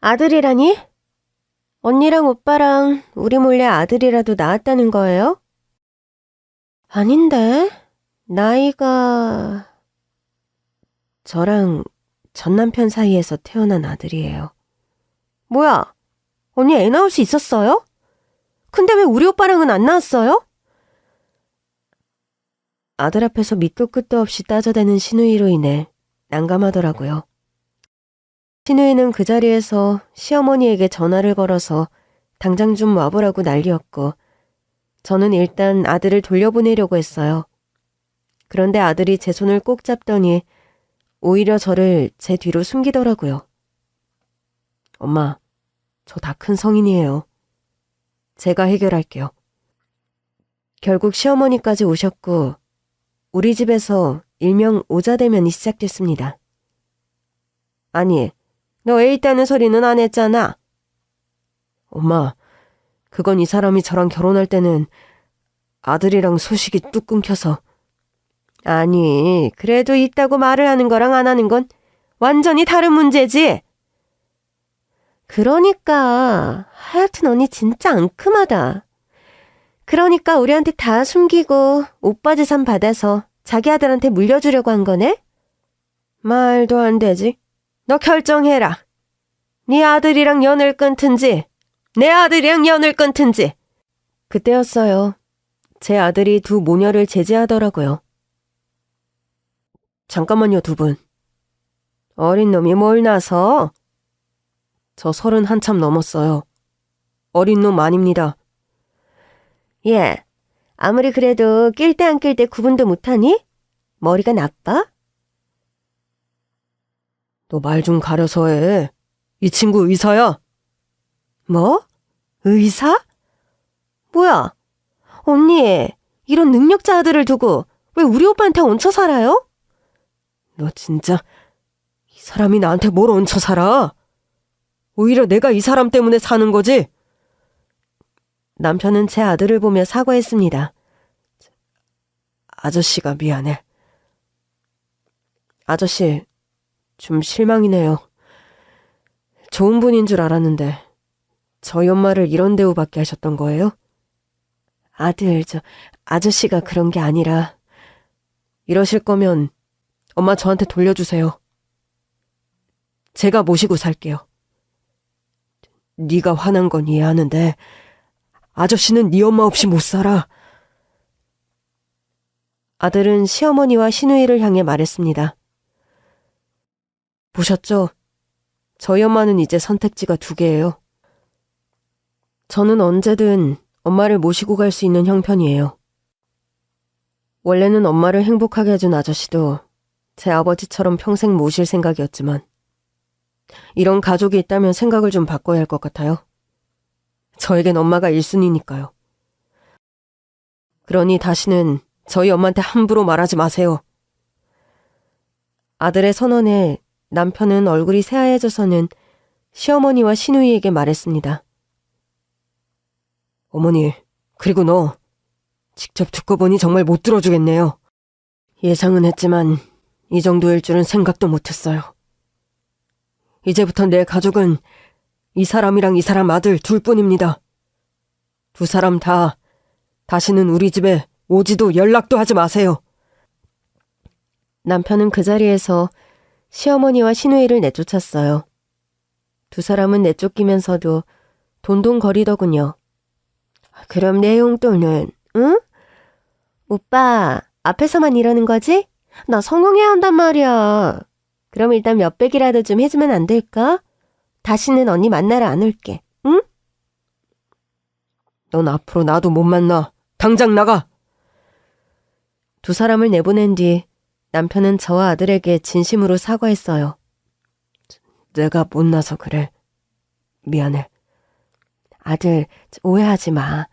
아들이라니? 언니랑 오빠랑 우리 몰래 아들이라도 낳았다는 거예요? 아닌데, 나이가... 저랑 전 남편 사이에서 태어난 아들이에요. 뭐야, 언니 애 낳을 수 있었어요? 근데 왜 우리 오빠랑은 안 낳았어요? 아들 앞에서 밑도 끝도 없이 따져대는 신우이로 인해 난감하더라고요. 신우이는 그 자리에서 시어머니에게 전화를 걸어서 당장 좀 와보라고 난리였고 저는 일단 아들을 돌려보내려고 했어요. 그런데 아들이 제 손을 꼭 잡더니 오히려 저를 제 뒤로 숨기더라고요. 엄마, 저 다 큰 성인이에요. 제가 해결할게요. 결국 시어머니까지 오셨고 우리 집에서 일명 오자대면이 시작됐습니다. 아니, 너 애 있다는 소리는 안 했잖아. 엄마, 그건 이 사람이 저랑 결혼할 때는 아들이랑 소식이 뚝 끊겨서. 아니, 그래도 있다고 말을 하는 거랑 안 하는 건 완전히 다른 문제지. 그러니까 하여튼 언니 진짜 앙큼하다. 그러니까 우리한테 다 숨기고 오빠 재산 받아서 자기 아들한테 물려주려고 한 거네? 말도 안 되지. 너 결정해라. 네 아들이랑 연을 끊든지 내 아들이랑 연을 끊든지. 그때였어요. 제 아들이 두 모녀를 제지하더라고요. 잠깐만요, 두 분. 어린 놈이 뭘 나서? 저 30 한참 넘었어요. 어린 놈 아닙니다. 예, 아무리 그래도 낄 때 안 낄 때 구분도 못하니? 머리가 나빠? 너 말 좀 가려서 해. 이 친구 의사야. 뭐? 의사? 뭐야? 언니, 이런 능력자 아들을 두고 왜 우리 오빠한테 얹혀 살아요? 너 진짜 이 사람이 나한테 뭘 얹혀 살아? 오히려 내가 이 사람 때문에 사는 거지? 남편은 제 아들을 보며 사과했습니다. 아저씨가 미안해. 아저씨, 좀 실망이네요. 좋은 분인 줄 알았는데 저희 엄마를 이런 대우받게 하셨던 거예요? 아들, 아저씨가 그런 게 아니라 이러실 거면 엄마 저한테 돌려주세요. 제가 모시고 살게요. 네가 화난 건 이해하는데 아저씨는 네 엄마 없이 못 살아. 아들은 시어머니와 시누이를 향해 말했습니다. 보셨죠? 저희 엄마는 이제 선택지가 2개예요. 저는 언제든 엄마를 모시고 갈 수 있는 형편이에요. 원래는 엄마를 행복하게 해준 아저씨도 제 아버지처럼 평생 모실 생각이었지만 이런 가족이 있다면 생각을 좀 바꿔야 할 것 같아요. 저에겐 엄마가 1순위니까요. 그러니 다시는 저희 엄마한테 함부로 말하지 마세요. 아들의 선언에 남편은 얼굴이 새하얘져서는 시어머니와 시누이에게 말했습니다. 어머니, 그리고 너 직접 듣고 보니 정말 못 들어주겠네요. 예상은 했지만 이 정도일 줄은 생각도 못했어요. 이제부터 내 가족은 이 사람이랑 이 사람 아들 둘뿐입니다. 2 사람 다 다시는 우리 집에 오지도 연락도 하지 마세요. 남편은 그 자리에서 시어머니와 시누이를 내쫓았어요. 2 사람은 내쫓기면서도 돈돈거리더군요. 그럼 내 용돈은, 응? 오빠, 앞에서만 이러는 거지? 나 성공해야 한단 말이야. 그럼 일단 몇백이라도 좀 해주면 안 될까? 다시는 언니 만나러 안 올게, 응? 넌 앞으로 나도 못 만나. 당장 나가! 2 사람을 내보낸 뒤 남편은 저와 아들에게 진심으로 사과했어요. 내가 못나서 그래. 미안해. 아들, 오해하지 마.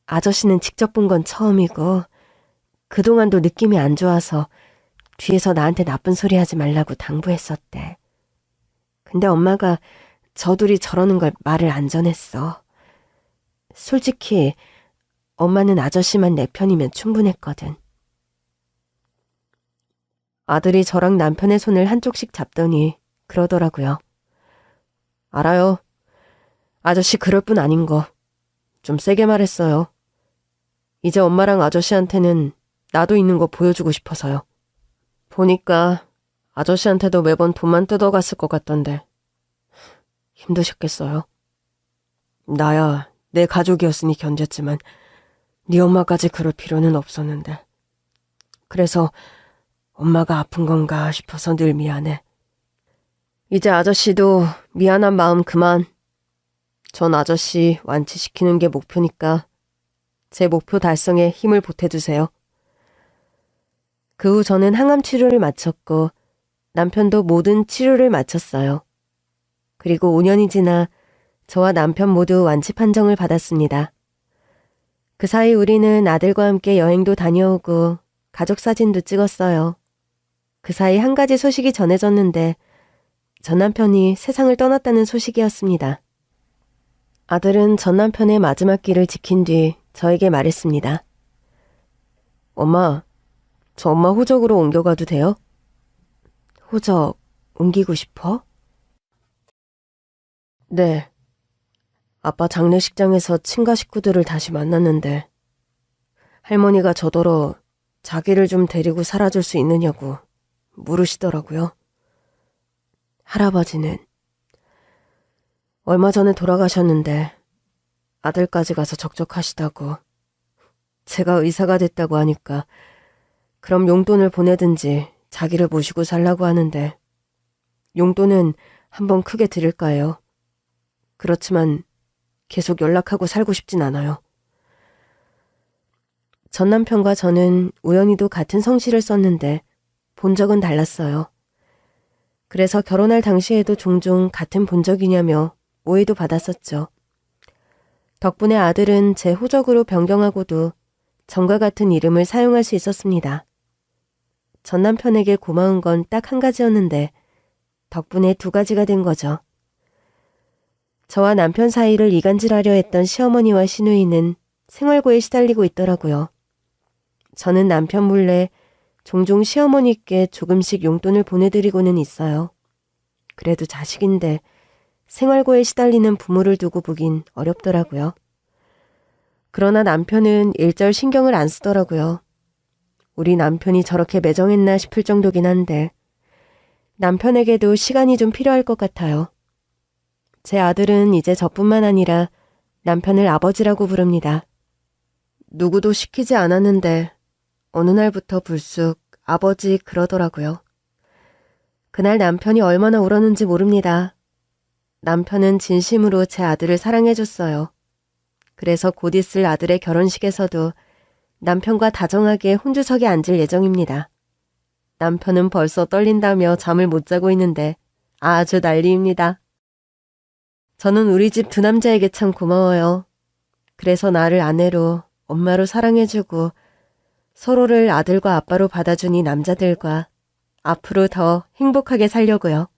아저씨는 직접 본 건 처음이고 그동안도 느낌이 안 좋아서 뒤에서 나한테 나쁜 소리 하지 말라고 당부했었대. 근데 엄마가 저 둘이 저러는 걸 말을 안 전했어. 솔직히 엄마는 아저씨만 내 편이면 충분했거든. 아들이 저랑 남편의 손을 한쪽씩 잡더니 그러더라고요. 알아요. 아저씨 그럴 뿐 아닌 거. 좀 세게 말했어요. 이제 엄마랑 아저씨한테는 나도 있는 거 보여주고 싶어서요. 보니까 아저씨한테도 매번 돈만 뜯어갔을 것 같던데 힘드셨겠어요. 나야 내 가족이었으니 견뎠지만 네 엄마까지 그럴 필요는 없었는데. 그래서 엄마가 아픈 건가 싶어서 늘 미안해. 이제 아저씨도 미안한 마음 그만. 전 아저씨 완치시키는 게 목표니까 제 목표 달성에 힘을 보태주세요. 그 후 저는 항암 치료를 마쳤고 남편도 모든 치료를 마쳤어요. 그리고 5년이 지나 저와 남편 모두 완치 판정을 받았습니다. 그 사이 우리는 아들과 함께 여행도 다녀오고 가족 사진도 찍었어요. 그 사이 한 가지 소식이 전해졌는데 전 남편이 세상을 떠났다는 소식이었습니다. 아들은 전 남편의 마지막 길을 지킨 뒤 저에게 말했습니다. 엄마, 저 엄마 호적으로 옮겨가도 돼요? 호적 옮기고 싶어? 네. 아빠 장례식장에서 친가 식구들을 다시 만났는데 할머니가 저더러 자기를 좀 데리고 살아줄 수 있느냐고 물으시더라고요. 할아버지는 얼마 전에 돌아가셨는데 아들까지 가서 적적하시다고 제가 의사가 됐다고 하니까 그럼 용돈을 보내든지 자기를 모시고 살라고 하는데 용돈은 한번 크게 드릴까 해요. 그렇지만 계속 연락하고 살고 싶진 않아요. 전 남편과 저는 우연히도 같은 성씨를 썼는데 본 적은 달랐어요. 그래서 결혼할 당시에도 종종 같은 본적이냐며 오해도 받았었죠. 덕분에 아들은 제 호적으로 변경하고도 전과 같은 이름을 사용할 수 있었습니다. 전 남편에게 고마운 건 딱 한 가지였는데 덕분에 두 가지가 된 거죠. 저와 남편 사이를 이간질하려 했던 시어머니와 시누이는 생활고에 시달리고 있더라고요. 저는 남편 몰래 종종 시어머니께 조금씩 용돈을 보내드리고는 있어요. 그래도 자식인데 생활고에 시달리는 부모를 두고 보긴 어렵더라고요. 그러나 남편은 일절 신경을 안 쓰더라고요. 우리 남편이 저렇게 매정했나 싶을 정도긴 한데 남편에게도 시간이 좀 필요할 것 같아요. 제 아들은 이제 저뿐만 아니라 남편을 아버지라고 부릅니다. 누구도 시키지 않았는데 어느 날부터 불쑥 아버지 그러더라고요. 그날 남편이 얼마나 울었는지 모릅니다. 남편은 진심으로 제 아들을 사랑해줬어요. 그래서 곧 있을 아들의 결혼식에서도 남편과 다정하게 혼주석에 앉을 예정입니다. 남편은 벌써 떨린다며 잠을 못 자고 있는데 아주 난리입니다. 저는 우리 집 두 남자에게 참 고마워요. 그래서 나를 아내로, 엄마로 사랑해주고 서로를 아들과 아빠로 받아준 이 남자들과 앞으로 더 행복하게 살려고요.